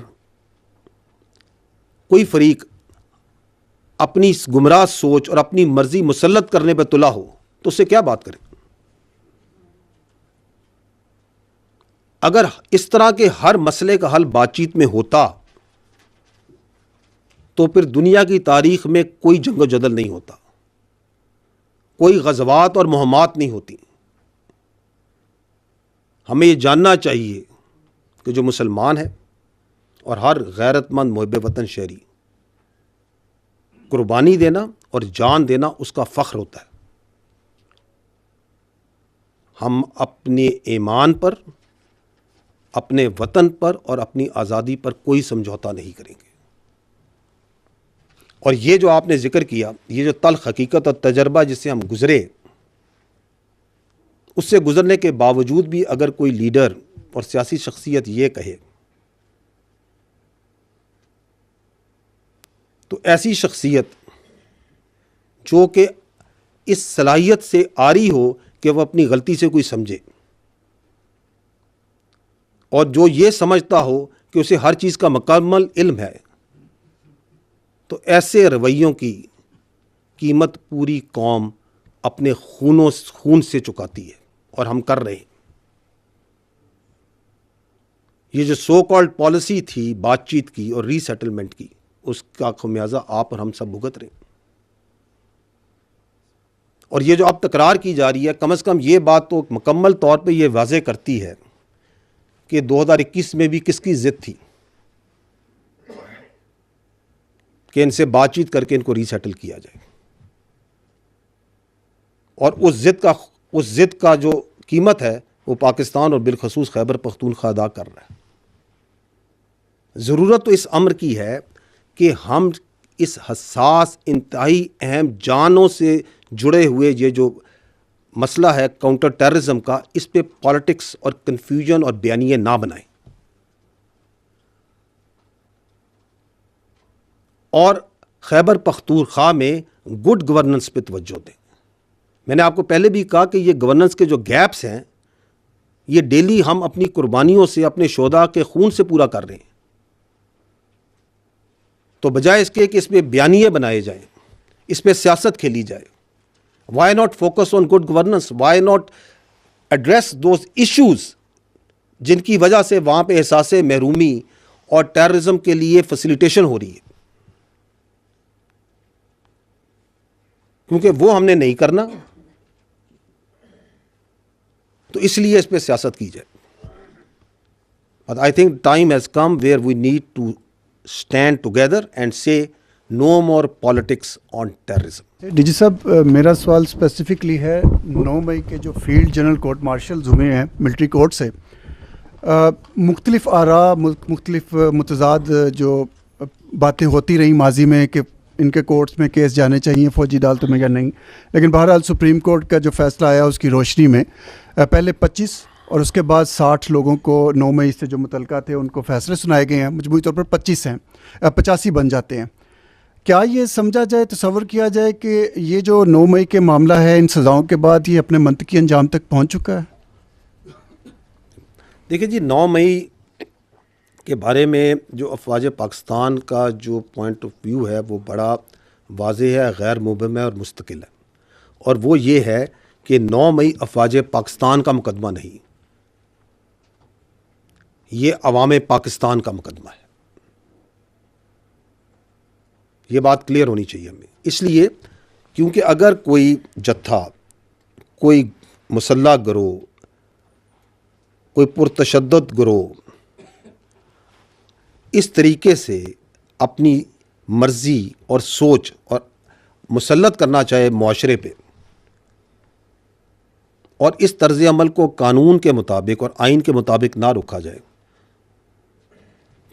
کوئی فریق اپنی گمراہ سوچ اور اپنی مرضی مسلط کرنے پہ تلا ہو تو اس سے کیا بات کریں؟ اگر اس طرح کے ہر مسئلے کا حل بات چیت میں ہوتا تو پھر دنیا کی تاریخ میں کوئی جنگ و جدل نہیں ہوتا، کوئی غزوات اور مہمات نہیں ہوتی. ہمیں یہ جاننا چاہیے کہ جو مسلمان ہے اور ہر غیرت مند محب وطن شہری، قربانی دینا اور جان دینا اس کا فخر ہوتا ہے. ہم اپنے ایمان پر، اپنے وطن پر اور اپنی آزادی پر کوئی سمجھوتا نہیں کریں گے. اور یہ جو آپ نے ذکر کیا، یہ جو تلخ حقیقت اور تجربہ جس سے ہم گزرے، اس سے گزرنے کے باوجود بھی اگر کوئی لیڈر اور سیاسی شخصیت یہ کہے تو ایسی شخصیت جو کہ اس صلاحیت سے عاری ہو کہ وہ اپنی غلطی سے کوئی سمجھے، اور جو یہ سمجھتا ہو کہ اسے ہر چیز کا مکمل علم ہے، تو ایسے رویوں کی قیمت پوری قوم اپنے خون سے چکاتی ہے، اور ہم کر رہے ہیں۔ یہ جو سو کالڈ پالیسی تھی بات چیت کی اور ری سیٹلمنٹ کی، اس کا خمیازہ آپ اور ہم سب بھگت رہے ہیں۔ اور یہ جو اب تکرار کی جا رہی ہے، کم از کم یہ بات تو مکمل طور پہ یہ واضح کرتی ہے کہ 2021 میں بھی کس کی ضد تھی کہ ان سے بات چیت کر کے ان کو ری سیٹل کیا جائے، اور اس ضد کا جو قیمت ہے وہ پاکستان اور بالخصوص خیبر پختونخوا ادا کر رہا ہے۔ ضرورت تو اس امر کی ہے کہ ہم اس حساس، انتہائی اہم، جانوں سے جڑے ہوئے یہ جو مسئلہ ہے کاؤنٹر ٹیررزم کا، اس پہ پالیٹکس اور کنفیوژن اور بیانیے نہ بنائیں، اور خیبر پختونخوا میں گڈ گورننس پہ توجہ دیں۔ میں نے آپ کو پہلے بھی کہا کہ یہ گورننس کے جو گیپس ہیں، یہ ڈیلی ہم اپنی قربانیوں سے، اپنے شہداء کے خون سے پورا کر رہے ہیں۔ تو بجائے اس کے کہ اس پہ بیانیے بنائے جائیں، اس پہ سیاست کھیلی جائے، why not focus on good governance, why not address those issues جن کی وجہ سے وہاں پہ احساس محرومی اور ٹیررزم کے لیے فیسیلیٹیشن ہو رہی ہے، کیونکہ وہ ہم نے نہیں کرنا، تو اس لیے اس پہ سیاست کی جائے۔ But I think time has come where we need to stand together and say no more politics on terrorism. DG جی صاحب، میرا سوال اسپیسیفکلی ہے 9 مئی کے جو فیلڈ جنرل کورٹ مارشلز ہوئے ہیں ملٹری کورٹ سے، مختلف آراء، مختلف متضاد جو باتیں ہوتی رہیں ماضی میں کہ ان کے کورٹس میں کیس جانے چاہیے فوجی عدالتوں میں یا نہیں، لیکن بہرحال سپریم کورٹ کا جو فیصلہ آیا اس کی روشنی میں پہلے 25 اور اس کے بعد 60 لوگوں کو 9 مئی سے جو متعلقہ تھے ان کو فیصلے سنائے گئے ہیں، مجموعی طور پر 25 ہیں، 85 بن جاتے ہیں۔ کیا یہ سمجھا جائے، تصور کیا جائے کہ یہ جو 9 مئی کے معاملہ ہے ان سزاؤں کے بعد یہ اپنے منطقی انجام تک پہنچ چکا ہے؟ دیکھیں جی، 9 مئی کے بارے میں جو افواج پاکستان کا جو پوائنٹ آف ویو ہے وہ بڑا واضح ہے، غیر مبہم ہے اور مستقل ہے، اور وہ یہ ہے کہ 9 مئی افواج پاکستان کا مقدمہ نہیں، یہ عوام پاکستان کا مقدمہ ہے۔ یہ بات کلیئر ہونی چاہیے ہمیں، اس لیے کیونکہ اگر کوئی جتھا، کوئی مسلح گروہ، کوئی پرتشدد گروہ اس طریقے سے اپنی مرضی اور سوچ اور مسلط کرنا چاہے معاشرے پہ، اور اس طرز عمل کو قانون کے مطابق اور آئین کے مطابق نہ روکا جائے،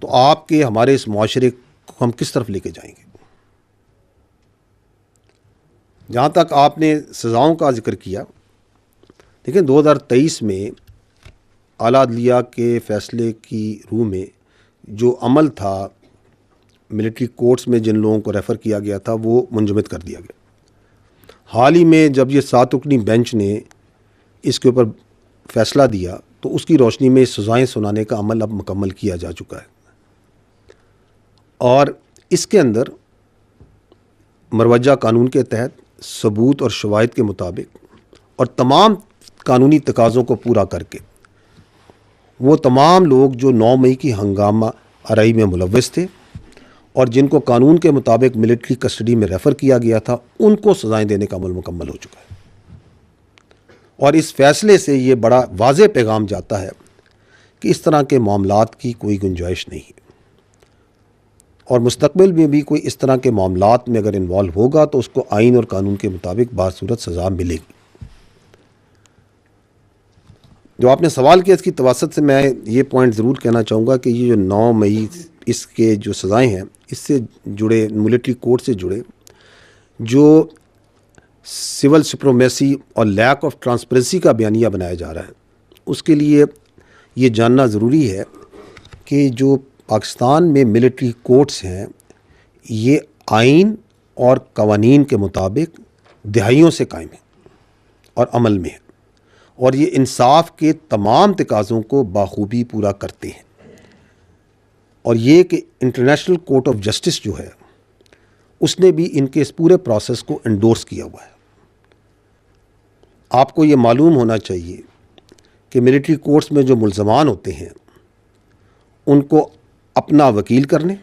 تو آپ کے ہمارے اس معاشرے کو ہم کس طرف لے کے جائیں گے؟ جہاں تک آپ نے سزاؤں کا ذکر کیا، دیکھیں 2023 میں اعلیٰ عدلیہ کے فیصلے کی روح میں جو عمل تھا ملٹری کورٹس میں جن لوگوں کو ریفر کیا گیا تھا وہ منجمد کر دیا گیا۔ حال ہی میں جب یہ 7 رکنی بینچ نے اس کے اوپر فیصلہ دیا تو اس کی روشنی میں سزائیں سنانے کا عمل اب مکمل کیا جا چکا ہے، اور اس کے اندر مروجہ قانون کے تحت ثبوت اور شواہد کے مطابق اور تمام قانونی تقاضوں کو پورا کر کے وہ تمام لوگ جو 9 مئی کی ہنگامہ آرائی میں ملوث تھے اور جن کو قانون کے مطابق ملٹری کسٹڈی میں ریفر کیا گیا تھا ان کو سزائیں دینے کا عمل مکمل ہو چکا ہے، اور اس فیصلے سے یہ بڑا واضح پیغام جاتا ہے کہ اس طرح کے معاملات کی کوئی گنجائش نہیں ہے، اور مستقبل میں بھی کوئی اس طرح کے معاملات میں اگر انوالو ہوگا تو اس کو آئین اور قانون کے مطابق باصورت سزا ملے گی۔ جو آپ نے سوال کیا اس کی تواسط سے میں یہ پوائنٹ ضرور کہنا چاہوں گا کہ یہ جو 9 مئی اس کے جو سزائیں ہیں اس سے جڑے ملٹری کوڈ سے جڑے جو سول سپرومیسی اور لیک آف ٹرانسپیرنسی کا بیانیہ بنایا جا رہا ہے، اس کے لیے یہ جاننا ضروری ہے کہ جو پاکستان میں ملٹری کوڈس ہیں یہ آئین اور قوانین کے مطابق دہائیوں سے قائم ہیں اور عمل میں ہیں، اور یہ انصاف کے تمام تقاضوں کو بخوبی پورا کرتے ہیں، اور یہ کہ انٹرنیشنل کورٹ آف جسٹس جو ہے اس نے بھی ان کے اس پورے پروسیس کو انڈورس کیا ہوا ہے۔ آپ کو یہ معلوم ہونا چاہیے کہ ملٹری کورٹس میں جو ملزمان ہوتے ہیں ان کو اپنا وکیل کرنے،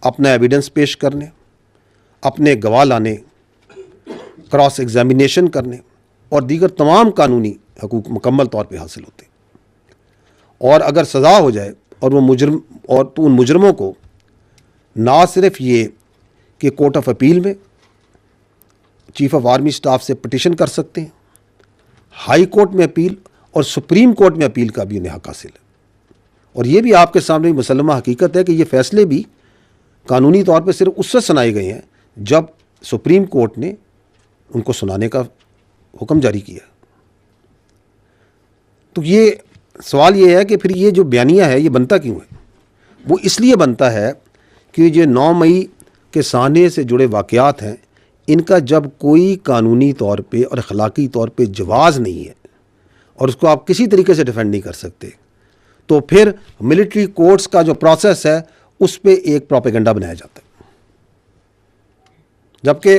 اپنا ایویڈنس پیش کرنے، اپنے گواہ لانے، کراس ایگزامینیشن کرنے اور دیگر تمام قانونی حقوق مکمل طور پہ حاصل ہوتے ہیں، اور اگر سزا ہو جائے اور وہ تو ان مجرموں کو نہ صرف یہ کہ کورٹ آف اپیل میں چیف آف آرمی سٹاف سے پٹیشن کر سکتے ہیں، ہائی کورٹ میں اپیل اور سپریم کورٹ میں اپیل کا بھی انہیں حق حاصل ہے، اور یہ بھی آپ کے سامنے مسلمہ حقیقت ہے کہ یہ فیصلے بھی قانونی طور پہ صرف اس سے سنائے گئے ہیں جب سپریم کورٹ نے ان کو سنانے کا حکم جاری کیا۔ تو یہ سوال یہ ہے کہ پھر یہ جو بیانیہ ہے یہ بنتا کیوں ہے؟ وہ اس لیے بنتا ہے کہ یہ 9 مئی کے سانحے سے جڑے واقعات ہیں، ان کا جب کوئی قانونی طور پہ اور اخلاقی طور پہ جواز نہیں ہے اور اس کو آپ کسی طریقے سے ڈیفینڈ نہیں کر سکتے، تو پھر ملٹری کورٹس کا جو پروسیس ہے اس پہ ایک پروپیگنڈا بنایا جاتا ہے۔ جبکہ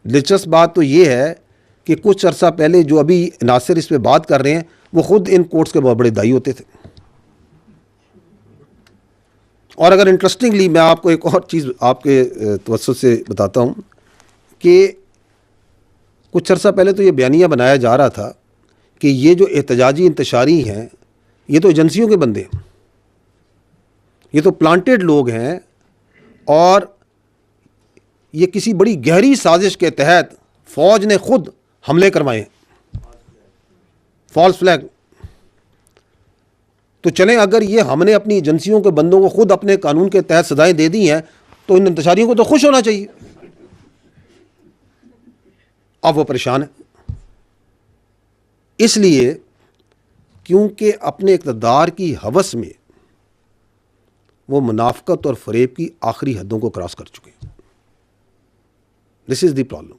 دلچسپ بات تو یہ ہے کہ کچھ عرصہ پہلے جو ابھی ناصر اس پہ بات کر رہے ہیں وہ خود ان کورٹس کے بہت بڑے دائی ہوتے تھے۔ اور اگر انٹرسٹنگلی میں آپ کو ایک اور چیز آپ کے توسط سے بتاتا ہوں کہ کچھ عرصہ پہلے تو یہ بیانیہ بنایا جا رہا تھا کہ یہ جو احتجاجی انتشاری ہیں یہ تو ایجنسیوں کے بندے ہیں، یہ تو پلانٹڈ لوگ ہیں، اور یہ کسی بڑی گہری سازش کے تحت فوج نے خود حملے کروائے ہیں، فالس فلیگ۔ تو چلیں اگر یہ ہم نے اپنی ایجنسیوں کے بندوں کو خود اپنے قانون کے تحت سزائیں دے دی ہیں تو ان انتشاریوں کو تو خوش ہونا چاہیے۔ اب وہ پریشان ہیں، اس لیے کیونکہ اپنے اقتدار کی ہوس میں وہ منافقت اور فریب کی آخری حدوں کو کراس کر چکے ہیں۔ دس از دی پرابلم۔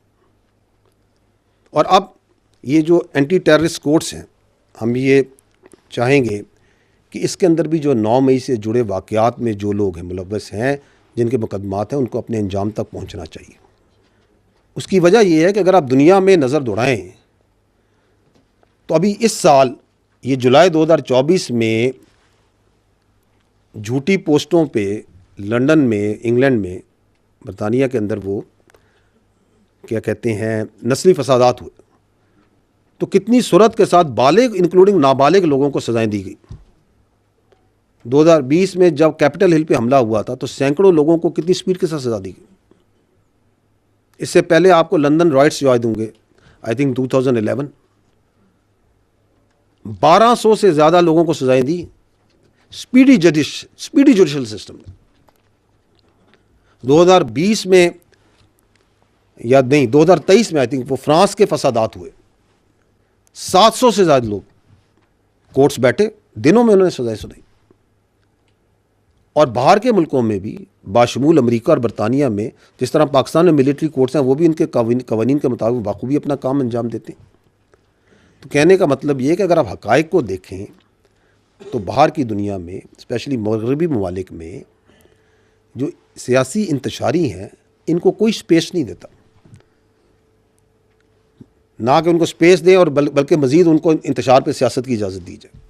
اور اب یہ جو اینٹی ٹیررسٹ کورٹس ہیں، ہم یہ چاہیں گے کہ اس کے اندر بھی جو 9 مئی سے جڑے واقعات میں جو لوگ ہیں ملوث ہیں، جن کے مقدمات ہیں، ان کو اپنے انجام تک پہنچنا چاہیے۔ اس کی وجہ یہ ہے کہ اگر آپ دنیا میں نظر دوڑائیں تو ابھی اس سال یہ جولائی 2024 میں جھوٹی پوسٹوں پہ لندن میں، انگلینڈ میں، برطانیہ کے اندر وہ کیا کہتے ہیں نسلی فسادات ہوئے، تو کتنی سرعت کے ساتھ بالغ انکلوڈنگ نابالغ لوگوں کو سزائیں دی گئی۔ 2020 میں جب کیپٹل ہل پہ حملہ ہوا تھا تو سینکڑوں لوگوں کو کتنی سپیڈ کے ساتھ سزا دی گئی۔ اس سے پہلے آپ کو لندن رائٹس یاد ہوں گے، آئی تھنک 2011، 1200 سے زیادہ لوگوں کو سزائیں دی سپیڈی جوڈیشل سسٹم میں۔ 2020 میں یا نہیں 2023 میں آئی تھنک وہ فرانس کے فسادات ہوئے، 700 سے زیادہ لوگ کورٹس بیٹھے، دنوں میں انہوں نے سزائیں سنائی۔ اور باہر کے ملکوں میں بھی باشمول امریکہ اور برطانیہ میں جس طرح پاکستان میں ملٹری کورٹس ہیں، وہ بھی ان کے قوانین کے مطابق بخوبی اپنا کام انجام دیتے ہیں۔ تو کہنے کا مطلب یہ ہے کہ اگر آپ حقائق کو دیکھیں تو باہر کی دنیا میں، اسپیشلی مغربی ممالک میں، جو سیاسی انتشاری ہیں ان کو کوئی سپیس نہیں دیتا، نہ کہ ان کو سپیس دیں اور بلکہ مزید ان کو انتشار پہ سیاست کی اجازت دی جائے۔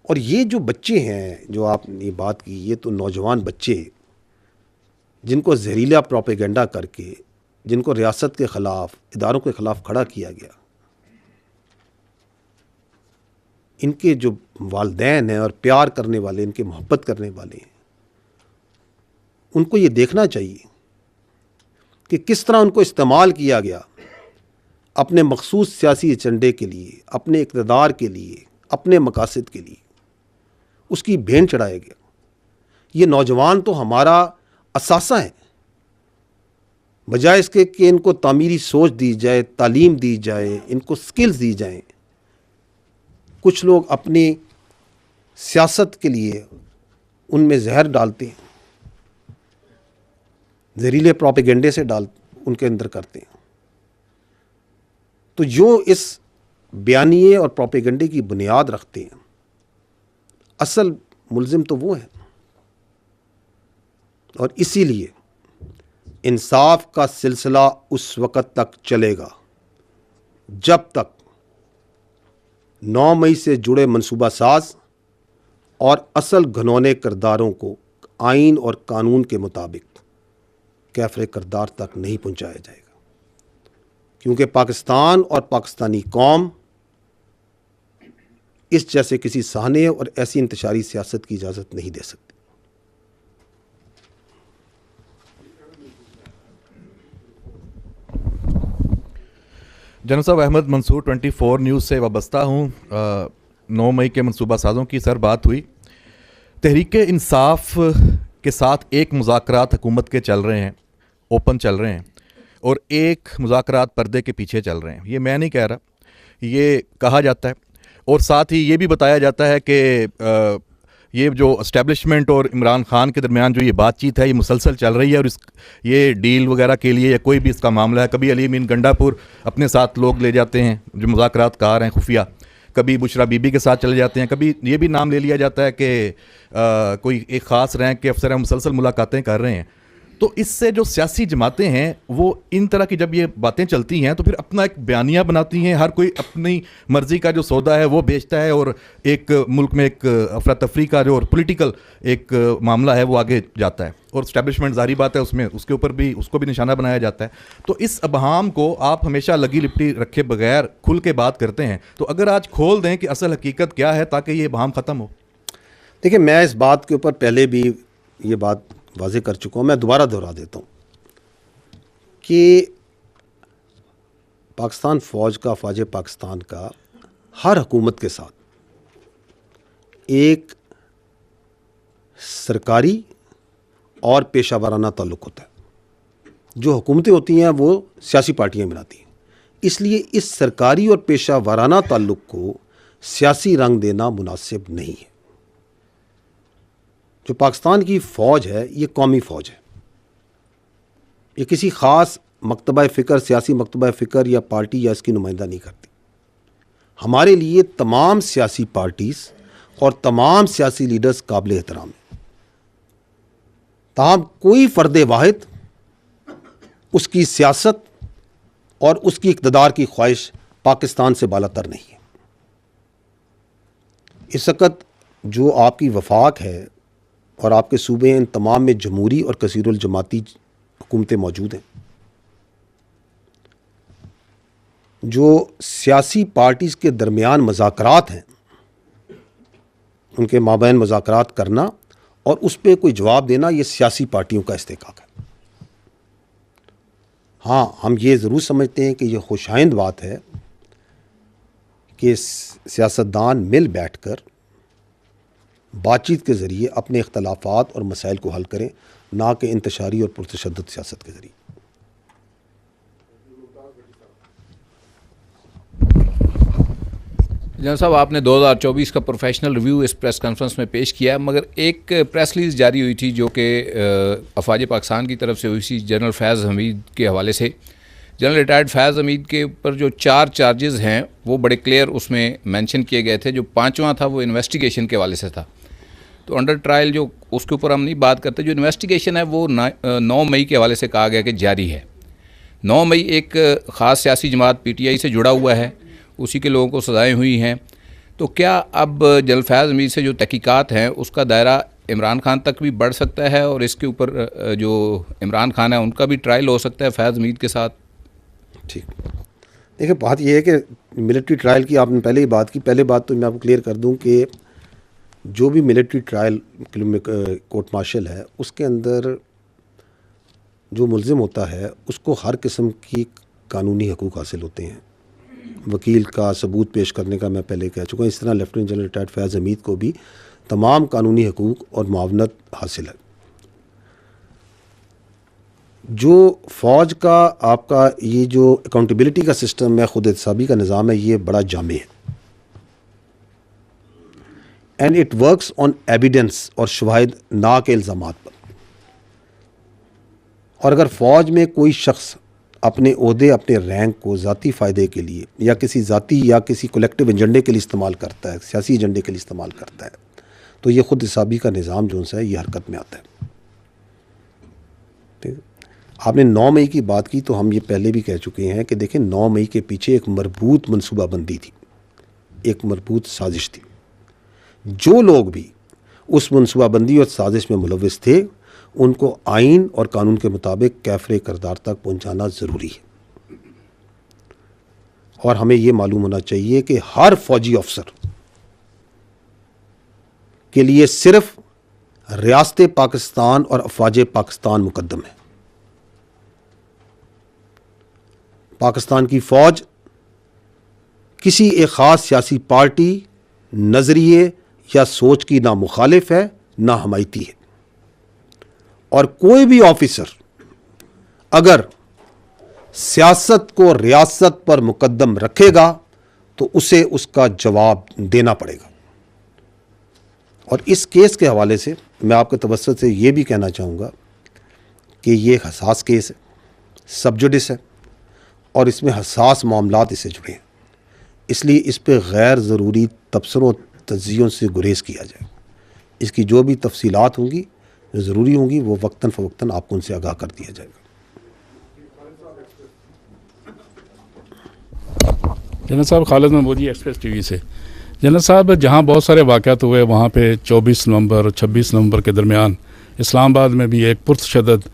اور یہ جو بچے ہیں جو آپ نے بات کی، یہ تو نوجوان بچے جن کو زہریلا پروپیگنڈا کر کے، جن کو ریاست کے خلاف، اداروں کے خلاف کھڑا کیا گیا، ان کے جو والدین ہیں اور پیار کرنے والے، ان کے محبت کرنے والے ہیں، ان کو یہ دیکھنا چاہیے کہ کس طرح ان کو استعمال کیا گیا اپنے مخصوص سیاسی ایجنڈے کے لیے، اپنے اقتدار کے لیے، اپنے مقاصد کے لیے۔ اس کی بھین چڑھایا گیا. یہ نوجوان تو ہمارا اثاثہ ہیں. بجائے اس کے کہ ان کو تعمیری سوچ دی جائے, تعلیم دی جائے, ان کو سکلز دی جائیں, کچھ لوگ اپنی سیاست کے لیے ان میں زہر ڈالتے ہیں, زہریلے پروپیگنڈے سے ان کے اندر کرتے ہیں. تو جو اس بیانیے اور پروپیگنڈے کی بنیاد رکھتے ہیں, اصل ملزم تو وہ ہیں. اور اسی لیے انصاف کا سلسلہ اس وقت تک چلے گا جب تک 9 مئی سے جڑے منصوبہ ساز اور اصل گھنونے کرداروں کو آئین اور قانون کے مطابق کیفر کردار تک نہیں پہنچایا جائے گا. کیونکہ پاکستان اور پاکستانی قوم اس جیسے کسی سانحے اور ایسی انتشاری سیاست کی اجازت نہیں دے سکتی. جناب صاحب, احمد منصور 24 نیوز سے وابستہ ہوں. 9 مئی کے منصوبہ سازوں کی سر بات ہوئی. تحریک انصاف کے ساتھ ایک مذاکرات حکومت کے چل رہے ہیں, اوپن چل رہے ہیں, اور ایک مذاکرات پردے کے پیچھے چل رہے ہیں. یہ میں نہیں کہہ رہا, یہ کہا جاتا ہے. اور ساتھ ہی یہ بھی بتایا جاتا ہے کہ یہ جو اسٹیبلشمنٹ اور عمران خان کے درمیان جو یہ بات چیت ہے یہ مسلسل چل رہی ہے, اور یہ ڈیل وغیرہ کے لیے یا کوئی بھی اس کا معاملہ ہے, کبھی علی امین گنڈا پور اپنے ساتھ لوگ لے جاتے ہیں جو مذاکرات کار ہیں خفیہ, کبھی بشرا بی بی کے ساتھ چلے جاتے ہیں, کبھی یہ بھی نام لے لیا جاتا ہے کہ کوئی ایک خاص رینک کے افسر ہیں مسلسل ملاقاتیں کر رہے ہیں. تو اس سے جو سیاسی جماعتیں ہیں وہ ان طرح کی جب یہ باتیں چلتی ہیں تو پھر اپنا ایک بیانیہ بناتی ہیں, ہر کوئی اپنی مرضی کا جو سودا ہے وہ بیچتا ہے, اور ایک ملک میں ایک افراتفری کا جو پولیٹیکل ایک معاملہ ہے وہ آگے جاتا ہے. اور اسٹیبلشمنٹ ظاہری بات ہے اس میں اس کے اوپر بھی اس کو بھی نشانہ بنایا جاتا ہے. تو اس ابہام کو آپ ہمیشہ لگی لپٹی رکھے بغیر کھل کے بات کرتے ہیں, تو اگر آج کھول دیں کہ اصل حقیقت کیا ہے تاکہ یہ ابہام ختم ہو. دیکھیں, میں اس بات کے اوپر پہلے بھی یہ بات واضح کر چکا ہوں, میں دوبارہ دہرا دیتا ہوں کہ پاکستان فوج کا, افواج پاکستان کا ہر حکومت کے ساتھ ایک سرکاری اور پیشہ ورانہ تعلق ہوتا ہے. جو حکومتیں ہوتی ہیں وہ سیاسی پارٹیاں بناتی ہیں, اس لیے اس سرکاری اور پیشہ ورانہ تعلق کو سیاسی رنگ دینا مناسب نہیں ہے. جو پاکستان کی فوج ہے یہ قومی فوج ہے, یہ کسی خاص مکتبہ فکر, سیاسی مکتبہ فکر یا پارٹی یا اس کی نمائندہ نہیں کرتی. ہمارے لیے تمام سیاسی پارٹیز اور تمام سیاسی لیڈرز قابل احترام ہیں, تاہم کوئی فرد واحد اس کی سیاست اور اس کی اقتدار کی خواہش پاکستان سے بالا تر نہیں ہے. اس وقت جو آپ کی وفاق ہے اور آپ کے صوبے, ان تمام میں جمہوری اور کثیر الجماعتی حکومتیں موجود ہیں. جو سیاسی پارٹیز کے درمیان مذاکرات ہیں ان کے مابین مذاکرات کرنا اور اس پہ کوئی جواب دینا یہ سیاسی پارٹیوں کا استحقاق ہے. ہاں, ہم یہ ضرور سمجھتے ہیں کہ یہ خوشائند بات ہے کہ سیاستدان مل بیٹھ کر بات چیت کے ذریعے اپنے اختلافات اور مسائل کو حل کریں, نہ کہ انتشاری اور پرتشدد سیاست کے ذریعے. جناب صاحب, آپ نے 2024 کا پروفیشنل ریویو اس پریس کانفرنس میں پیش کیا, مگر ایک پریس ریلیز جاری ہوئی تھی جو کہ افواج پاکستان کی طرف سے ہوئی تھی جنرل فیض حمید کے حوالے سے. جنرل ریٹائرڈ فیض حمید کے اوپر جو 4 چارجز ہیں وہ بڑے کلیئر اس میں مینشن کیے گئے تھے. جو 5واں تھا وہ انویسٹیگیشن کے حوالے سے تھا. تو انڈر ٹرائل جو اس کے اوپر ہم نہیں بات کرتے, جو انویسٹیگیشن ہے وہ 9 مئی کے حوالے سے کہا گیا کہ جاری ہے. 9 مئی ایک خاص سیاسی جماعت پی ٹی آئی سے جڑا ہوا ہے, اسی کے لوگوں کو سزائیں ہوئی ہیں. تو کیا اب جنرل فیض حمید سے جو تحقیقات ہیں اس کا دائرہ عمران خان تک بھی بڑھ سکتا ہے, اور اس کے اوپر جو عمران خان ہے ان کا بھی ٹرائل ہو سکتا ہے فیض حمید کے ساتھ؟ ٹھیک, دیکھیں بات یہ ہے کہ ملٹری ٹرائل کی آپ نے پہلے ہی بات کی. پہلے بات تو میں آپ کو کلیئر کر دوں کہ جو بھی ملٹری ٹرائل کورٹ مارشل ہے اس کے اندر جو ملزم ہوتا ہے اس کو ہر قسم کی قانونی حقوق حاصل ہوتے ہیں. وکیل کا ثبوت پیش کرنے کا میں پہلے کہہ چکا ہوں. اس طرح لیفٹیننٹ جنرل ریٹائرڈ فیض حمید کو بھی تمام قانونی حقوق اور معاونت حاصل ہے. جو فوج کا آپ کا یہ جو اکاؤنٹیبلٹی کا سسٹم ہے، خود احتسابی کا نظام ہے، یہ بڑا جامع ہے. And it works on evidence اور شواہد نا کے الزامات پر. اور اگر فوج میں کوئی شخص اپنے عہدے، اپنے رینک کو ذاتی فائدے کے لیے یا کسی ذاتی یا کسی کولیکٹیو ایجنڈے کے لیے استعمال کرتا ہے، سیاسی ایجنڈے کے لیے استعمال کرتا ہے، تو یہ خود احتسابی کا نظام جو ہے یہ حرکت میں آتا ہے. ٹھیک ہے. آپ نے 9 مئی کی بات کی تو ہم یہ پہلے بھی کہہ چکے ہیں کہ دیکھیں 9 مئی کے پیچھے ایک مربوط منصوبہ بندی تھی، ایک مربوط سازش تھی. جو لوگ بھی اس منصوبہ بندی اور سازش میں ملوث تھے ان کو آئین اور قانون کے مطابق کیفر کردار تک پہنچانا ضروری ہے. اور ہمیں یہ معلوم ہونا چاہیے کہ ہر فوجی افسر کے لیے صرف ریاست پاکستان اور افواج پاکستان مقدم ہے. پاکستان کی فوج کسی ایک خاص سیاسی پارٹی، نظریے یا سوچ کی نہ مخالف ہے نہ حمایتی ہے. اور کوئی بھی آفیسر اگر سیاست کو ریاست پر مقدم رکھے گا تو اسے اس کا جواب دینا پڑے گا. اور اس کیس کے حوالے سے میں آپ کے توسط سے یہ بھی کہنا چاہوں گا کہ یہ ایک حساس کیس ہے، سب جوڈس ہے، اور اس میں حساس معاملات اس سے جڑے ہیں. اس لیے اس پہ غیر ضروری تبصروں تجزیوں سے گریز کیا جائے. اس کی جو بھی تفصیلات ہوں گی، جو ضروری ہوں گی، وہ وقتاً فوقتاً آپ کو ان سے آگاہ کر دیا جائے گا. جنرل صاحب، خالد محمودی ایکسپریس ٹی وی سے. جنرل صاحب، جہاں بہت سارے واقعات ہوئے وہاں پہ 24 نومبر اور 26 نومبر کے درمیان اسلام آباد میں بھی ایک پرتشدد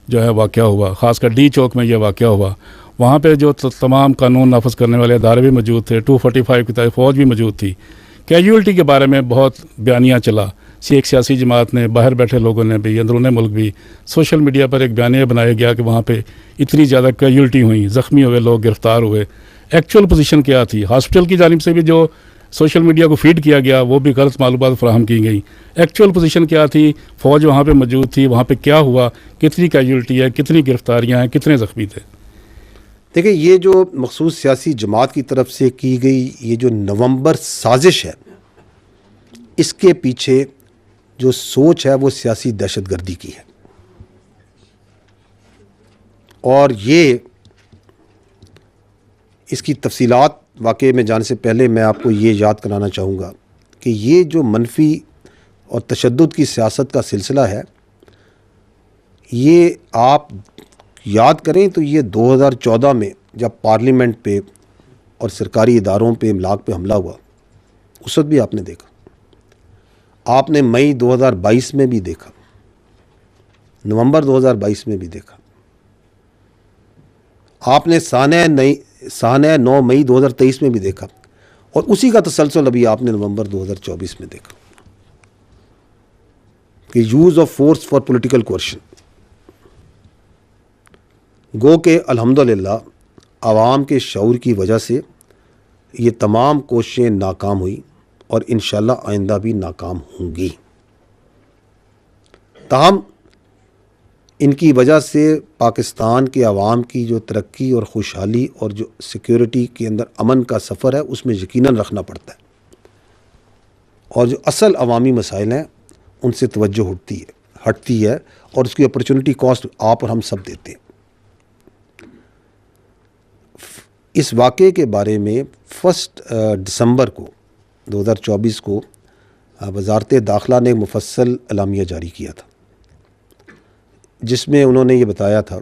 جو ہے واقعہ ہوا، خاص کر ڈی چوک میں یہ واقعہ ہوا. وہاں پہ جو تمام قانون نافذ کرنے والے ادارے بھی موجود تھے، 245 کی فوج بھی موجود تھی. کیجولٹی کے بارے میں بہت بیانیہ چلا. ایک سیاسی جماعت نے، باہر بیٹھے لوگوں نے بھی، اندرون ملک بھی، سوشل میڈیا پر ایک بیانیہ بنایا گیا کہ وہاں پہ اتنی زیادہ کیجولٹی ہوئیں، زخمی ہوئے لوگ، گرفتار ہوئے. ایکچوئل پوزیشن کیا تھی؟ ہاسپٹل کی جانب سے بھی جو سوشل میڈیا کو فیڈ کیا گیا وہ بھی غلط معلومات فراہم کی گئی. ایکچوئل پوزیشن کیا تھی؟ فوج وہاں پہ موجود تھی، وہاں پہ کیا ہوا، کتنی کیجولٹی ہے، کتنی گرفتاریاں ہیں، کتنے زخمی تھے؟ دیکھیں، یہ جو مخصوص سیاسی جماعت کی طرف سے کی گئی یہ جو نومبر سازش ہے، اس کے پیچھے جو سوچ ہے وہ سیاسی دہشت گردی کی ہے. اور یہ اس کی تفصیلات واقعے میں جانے سے پہلے میں آپ کو یہ یاد کرانا چاہوں گا کہ یہ جو منفی اور تشدد کی سیاست کا سلسلہ ہے، یہ آپ یاد کریں تو یہ 2014 میں جب پارلیمنٹ پہ اور سرکاری اداروں پہ املاک پہ حملہ ہوا، اس وقت بھی آپ نے دیکھا. آپ نے مئی 2022 میں بھی دیکھا، نومبر 2022 میں بھی دیکھا. آپ نے سانحہ 9 مئی 2023 میں بھی دیکھا، اور اسی کا تسلسل ابھی آپ نے نومبر 2024 میں دیکھا کہ use of force for political coercion. گو کہ الحمدللہ عوام کے شعور کی وجہ سے یہ تمام کوششیں ناکام ہوئی اور انشاءاللہ آئندہ بھی ناکام ہوں گی. تاہم ان کی وجہ سے پاکستان کے عوام کی جو ترقی اور خوشحالی اور جو سیکیورٹی کے اندر امن کا سفر ہے اس میں یقیناً رکھنا پڑتا ہے. اور جو اصل عوامی مسائل ہیں ان سے توجہ ہٹتی ہے اور اس کی اپرچونٹی کاسٹ آپ اور ہم سب دیتے ہیں. اس واقعے کے بارے میں 1 دسمبر کو 2024 کو وزارت داخلہ نے مفصل اعلامیہ جاری کیا تھا، جس میں انہوں نے یہ بتایا تھا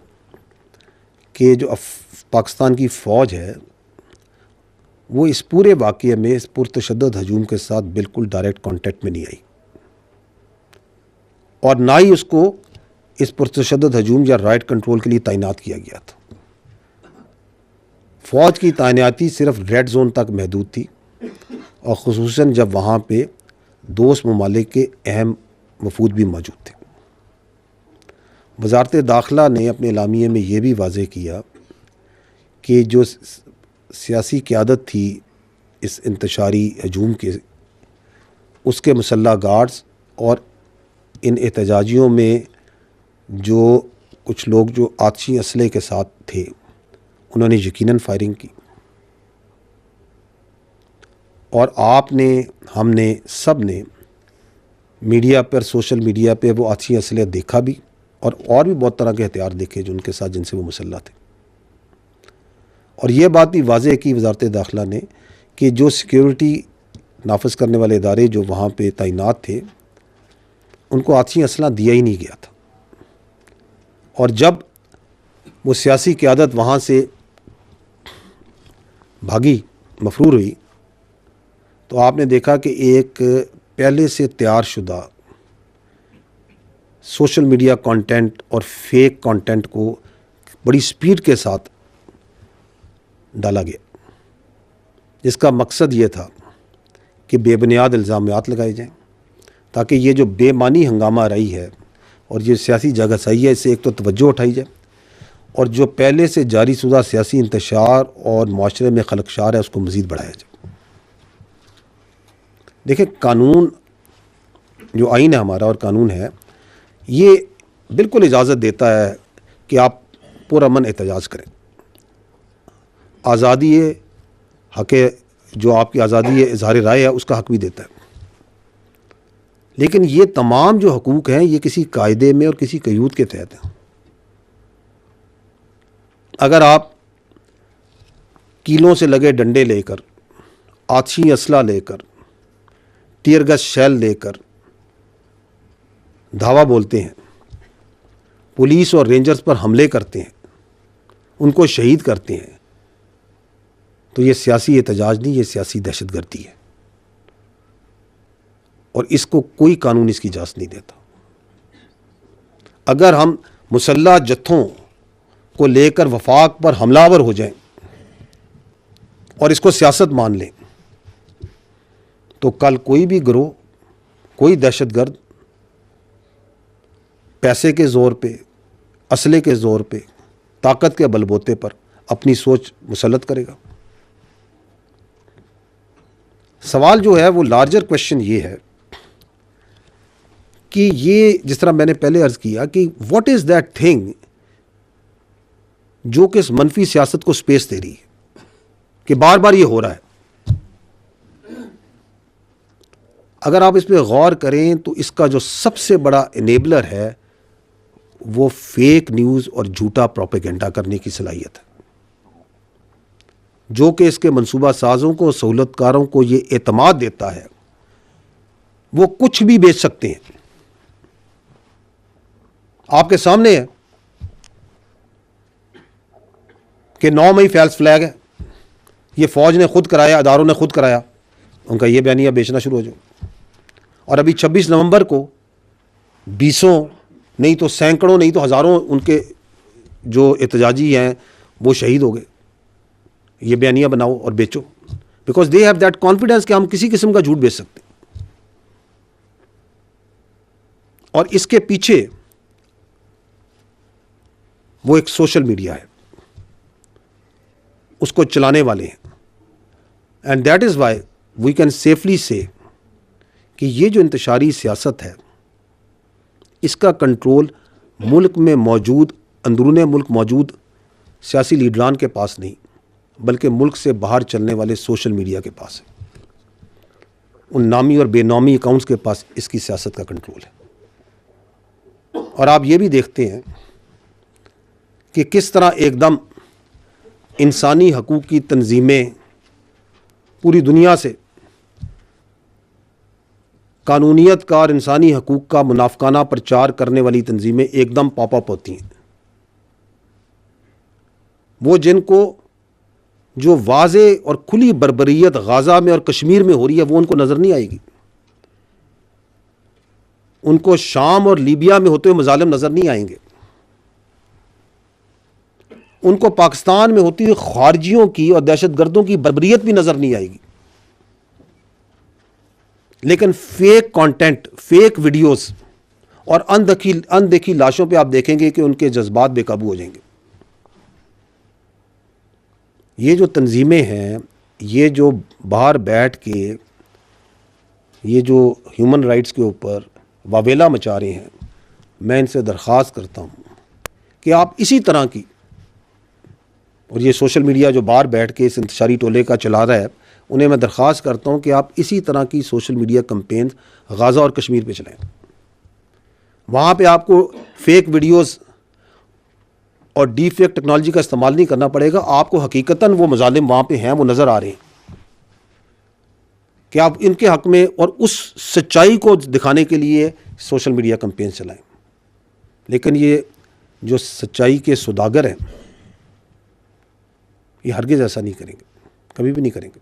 کہ جو پاکستان کی فوج ہے وہ اس پورے واقعے میں اس پرتشدد ہجوم کے ساتھ بالکل ڈائریکٹ کانٹیکٹ میں نہیں آئی، اور نہ ہی اس کو اس پرتشدد ہجوم یا رائٹ کنٹرول کے لیے تعینات کیا گیا تھا. فوج کی تعیناتی صرف ریڈ زون تک محدود تھی، اور خصوصاً جب وہاں پہ دوست ممالک کے اہم وفود بھی موجود تھے. وزارت داخلہ نے اپنے اعلامیے میں یہ بھی واضح کیا کہ جو سیاسی قیادت تھی اس انتشاری ہجوم کے، اس کے مسلح گارڈز اور ان احتجاجیوں میں جو کچھ لوگ جو آتشی اسلحے کے ساتھ تھے انہوں نے یقیناً فائرنگ کی، اور آپ نے، ہم نے، سب نے میڈیا پر، سوشل میڈیا پہ وہ آتشی اسلحے دیکھا بھی، اور بھی بہت طرح کے ہتھیار دیکھے جو ان کے ساتھ، جن سے وہ مسلح تھے. اور یہ بات بھی واضح کی وزارت داخلہ نے کہ جو سیکیورٹی نافذ کرنے والے ادارے جو وہاں پہ تعینات تھے ان کو آتشی اسلحہ دیا ہی نہیں گیا تھا. اور جب وہ سیاسی قیادت وہاں سے بھاگی، مفرور ہوئی، تو آپ نے دیکھا کہ ایک پہلے سے تیار شدہ سوشل میڈیا کانٹینٹ اور فیک کانٹینٹ کو بڑی سپیڈ کے ساتھ ڈالا گیا، جس کا مقصد یہ تھا کہ بے بنیاد الزامات لگائے جائیں تاکہ یہ جو بے معنی ہنگامہ رہی ہے اور یہ سیاسی جگہسائی ہے، اس سے ایک تو توجہ اٹھائی جائے، اور جو پہلے سے جاری شدہ سیاسی انتشار اور معاشرے میں خلقشار ہے اس کو مزید بڑھایا جائے. دیکھیں، قانون جو آئین ہے ہمارا اور قانون ہے، یہ بالکل اجازت دیتا ہے کہ آپ پرامن احتجاج کریں. آزادی حق، جو آپ کی آزادی ہے اظہار رائے ہے، اس کا حق بھی دیتا ہے. لیکن یہ تمام جو حقوق ہیں یہ کسی قاعدے میں اور کسی قیود کے تحت ہیں. اگر آپ کیلوں سے لگے ڈنڈے لے کر، آتشی اسلحہ لے کر، ٹیئر گیس شیل لے کر دھاوا بولتے ہیں، پولیس اور رینجرز پر حملے کرتے ہیں، ان کو شہید کرتے ہیں، تو یہ سیاسی احتجاج نہیں، یہ سیاسی دہشت گردی ہے، اور اس کو کوئی قانون اس کی اجازت نہیں دیتا. اگر ہم مسلح جتھوں کو لے کر وفاق پر حملہ آور ہو جائیں اور اس کو سیاست مان لیں تو کل کوئی بھی گروہ، کوئی دہشت گرد پیسے کے زور پہ، اسلحے کے زور پہ، طاقت کے بل بوتے پر اپنی سوچ مسلط کرے گا. سوال جو ہے وہ لارجر کویشچن یہ ہے کہ یہ، جس طرح میں نے پہلے عرض کیا کہ واٹ از دیٹ تھنگ جو کہ اس منفی سیاست کو سپیس دے رہی ہے کہ بار بار یہ ہو رہا ہے. اگر آپ اس پہ غور کریں تو اس کا جو سب سے بڑا انیبلر ہے وہ فیک نیوز اور جھوٹا پروپیگنڈا کرنے کی صلاحیت ہے، جو کہ اس کے منصوبہ سازوں کو، سہولت کاروں کو یہ اعتماد دیتا ہے وہ کچھ بھی بیچ سکتے ہیں. آپ کے سامنے ہے کہ 9 مئی فیلس فلیگ ہے، یہ فوج نے خود کرایا، اداروں نے خود کرایا، ان کا یہ بیانیہ بیچنا شروع ہو جائے. اور ابھی 26 نومبر کو 20 نہیں تو سینکڑوں نہیں تو ہزاروں ان کے جو احتجاجی ہیں وہ شہید ہو گئے. یہ بیانیہ بناؤ اور بیچو، because they have that confidence کہ ہم کسی قسم کا جھوٹ بیچ سکتے. اور اس کے پیچھے وہ ایک سوشل میڈیا ہے، اس کو چلانے والے ہیں. And that is why we can safely say کہ یہ جو انتشاری سیاست ہے اس کا کنٹرول ملک میں موجود، اندرون ملک موجود سیاسی لیڈران کے پاس نہیں، بلکہ ملک سے باہر چلنے والے سوشل میڈیا کے پاس ہے. ان نامی اور بے نامی اکاؤنٹس کے پاس اس کی سیاست کا کنٹرول ہے. اور آپ یہ بھی دیکھتے ہیں کہ کس طرح ایک دم انسانی حقوق کی تنظیمیں پوری دنیا سے، قانونیت کا اور انسانی حقوق کا منافقانہ پرچار کرنے والی تنظیمیں ایک دم پاپ اپ ہوتی ہیں. وہ جن کو جو واضح اور کھلی بربریت غزہ میں اور کشمیر میں ہو رہی ہے وہ ان کو نظر نہیں آئے گی، ان کو شام اور لیبیا میں ہوتے ہوئے مظالم نظر نہیں آئیں گے، ان کو پاکستان میں ہوتی ہوئی خارجیوں کی اور دہشت گردوں کی بربریت بھی نظر نہیں آئے گی. لیکن فیک کانٹینٹ، فیک ویڈیوز اور اندیکھی لاشوں پہ آپ دیکھیں گے کہ ان کے جذبات بے قابو ہو جائیں گے. یہ جو تنظیمیں ہیں، یہ جو باہر بیٹھ کے یہ جو ہیومن رائٹس کے اوپر واویلا مچا رہے ہیں، میں ان سے درخواست کرتا ہوں کہ آپ اسی طرح کی، اور یہ سوشل میڈیا جو باہر بیٹھ کے اس انتشاری ٹولے کا چلا رہا ہے، انہیں میں درخواست کرتا ہوں کہ آپ اسی طرح کی سوشل میڈیا کمپین غازہ اور کشمیر پہ چلائیں. وہاں پہ آپ کو فیک ویڈیوز اور ڈیپ فیک ٹیکنالوجی کا استعمال نہیں کرنا پڑے گا. آپ کو حقیقتاً وہ مظالم وہاں پہ ہیں، وہ نظر آ رہے ہیں کہ آپ ان کے حق میں اور اس سچائی کو دکھانے کے لیے سوشل میڈیا کمپین چلائیں. لیکن یہ جو سچائی کے سوداگر ہیں، یہ ہرگز ایسا نہیں کریں گے، کبھی بھی نہیں کریں گے،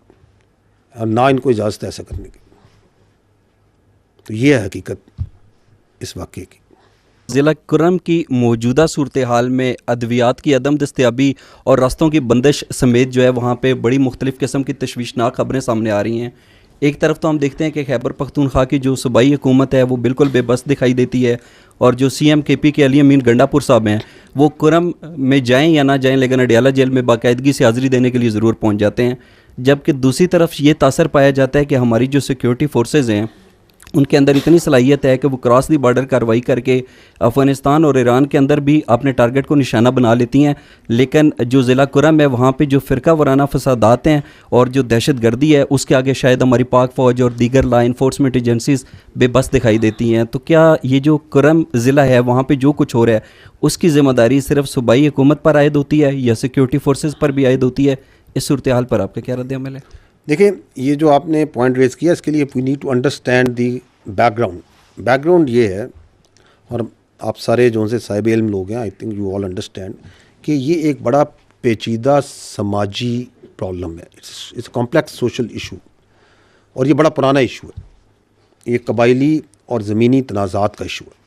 اور نہ ان کو اجازت ہے ایسا کرنے کی. تو یہ ہے حقیقت اس واقعے کی. ضلع کرم کی موجودہ صورتحال میں ادویات کی عدم دستیابی اور راستوں کی بندش سمیت جو ہے وہاں پہ بڑی مختلف قسم کی تشویشناک خبریں سامنے آ رہی ہیں. ایک طرف تو ہم دیکھتے ہیں کہ خیبر پختونخوا کی جو صوبائی حکومت ہے وہ بالکل بے بس دکھائی دیتی ہے، اور جو سی ایم کے پی کے علی امین گنڈاپور صاحب ہیں وہ کرم میں جائیں یا نہ جائیں لیکن اڈیالہ جیل میں باقاعدگی سے حاضری دینے کے لیے ضرور پہنچ جاتے ہیں. جبکہ دوسری طرف یہ تاثر پایا جاتا ہے کہ ہماری جو سیکیورٹی فورسز ہیں ان کے اندر اتنی صلاحیت ہے کہ وہ کراس دی بارڈر کارروائی کر کے افغانستان اور ایران کے اندر بھی اپنے ٹارگٹ کو نشانہ بنا لیتی ہیں. لیکن جو ضلع کرم ہے وہاں پہ جو فرقہ وارانہ فسادات ہیں اور جو دہشت گردی ہے اس کے آگے شاید ہماری پاک فوج اور دیگر لا انفورسمنٹ ایجنسیز بے بس دکھائی دیتی ہیں. تو کیا یہ جو کرم ضلع ہے وہاں پہ جو کچھ ہو رہا ہے اس کی ذمہ داری صرف صوبائی حکومت پر عائد ہوتی ہے یا سیکیورٹی فورسز پر بھی عائد ہوتی ہے؟ اس صورتحال پر آپ کا کیا رد عمل ہے؟ دیکھیں، یہ جو آپ نے پوائنٹ ریز کیا، اس کے لیے we need to understand the background یہ ہے، اور آپ سارے جو سے صاحب علم لوگ ہیں، I think you all understand کہ یہ ایک بڑا پیچیدہ سماجی پرابلم ہے. اٹس کمپلیکس سوشل ایشو، اور یہ بڑا پرانا ایشو ہے. یہ قبائلی اور زمینی تنازعات کا ایشو ہے،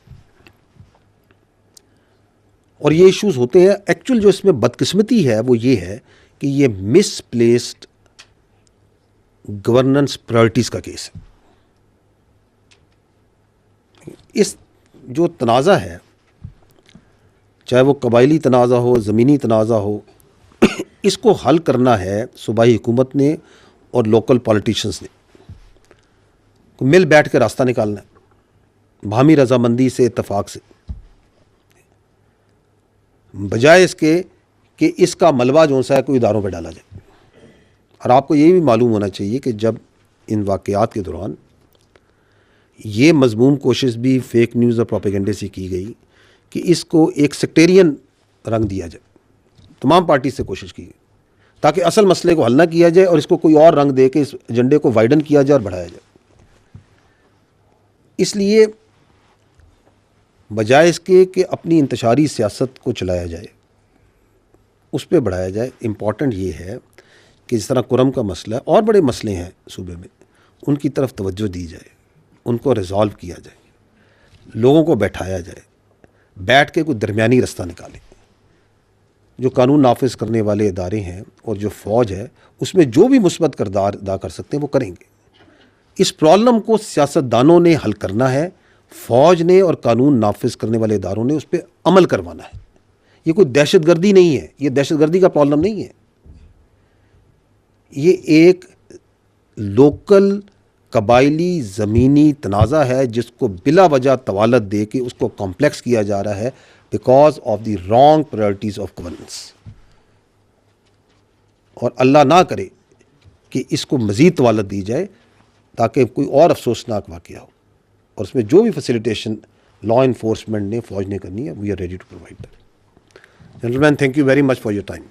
اور یہ ایشوز ہوتے ہیں. ایکچوئل جو اس میں بدقسمتی ہے وہ یہ ہے کہ یہ مس پلیسڈ گورننس پرائرٹیز کا کیس ہے. اس جو تنازع ہے، چاہے وہ قبائلی تنازع ہو، زمینی تنازع ہو، اس کو حل کرنا ہے صوبائی حکومت نے اور لوکل پالیٹیشنز نے. مل بیٹھ کے راستہ نکالنا ہے، باہمی رضامندی سے، اتفاق سے، بجائے اس کے کہ اس کا ملبہ جو سا ہے کوئی اداروں پہ ڈالا جائے. اور آپ کو یہ بھی معلوم ہونا چاہیے کہ جب ان واقعات کے دوران یہ مضموم کوشش بھی فیک نیوز اور پروپیگنڈے سے کی گئی کہ اس کو ایک سیکٹیرین رنگ دیا جائے. تمام پارٹی سے کوشش کی گئی تاکہ اصل مسئلے کو حل نہ کیا جائے اور اس کو کوئی اور رنگ دے کے اس ایجنڈے کو وائڈن کیا جائے اور بڑھایا جائے. اس لیے بجائے اس کے کہ اپنی انتشاری سیاست کو چلایا جائے، اس پہ بڑھایا جائے، امپورٹنٹ یہ ہے کہ جس طرح کرم کا مسئلہ ہے اور بڑے مسئلے ہیں صوبے میں، ان کی طرف توجہ دی جائے، ان کو ریزالو کیا جائے، لوگوں کو بیٹھایا جائے، بیٹھ کے کوئی درمیانی رستہ نکالیں. جو قانون نافذ کرنے والے ادارے ہیں اور جو فوج ہے اس میں جو بھی مثبت کردار ادا کر سکتے ہیں وہ کریں گے. اس پرابلم کو سیاستدانوں نے حل کرنا ہے، فوج نے اور قانون نافذ کرنے والے اداروں نے اس پہ عمل کروانا ہے. یہ کوئی دہشت گردی نہیں ہے، یہ دہشت گردی کا پرابلم نہیں ہے، یہ ایک لوکل قبائلی زمینی تنازع ہے جس کو بلا وجہ طوالت دے کے اس کو کمپلیکس کیا جا رہا ہے because of the wrong priorities of governance. اور اللہ نہ کرے کہ اس کو مزید طوالت دی جائے تاکہ کوئی اور افسوسناک واقعہ ہو. اور اس میں جو بھی فیسیلیٹیشن لا انفورسمنٹ نے، فوج نے کرنی ہے، we are ready to provide that. Gentlemen, thank you very much for your time.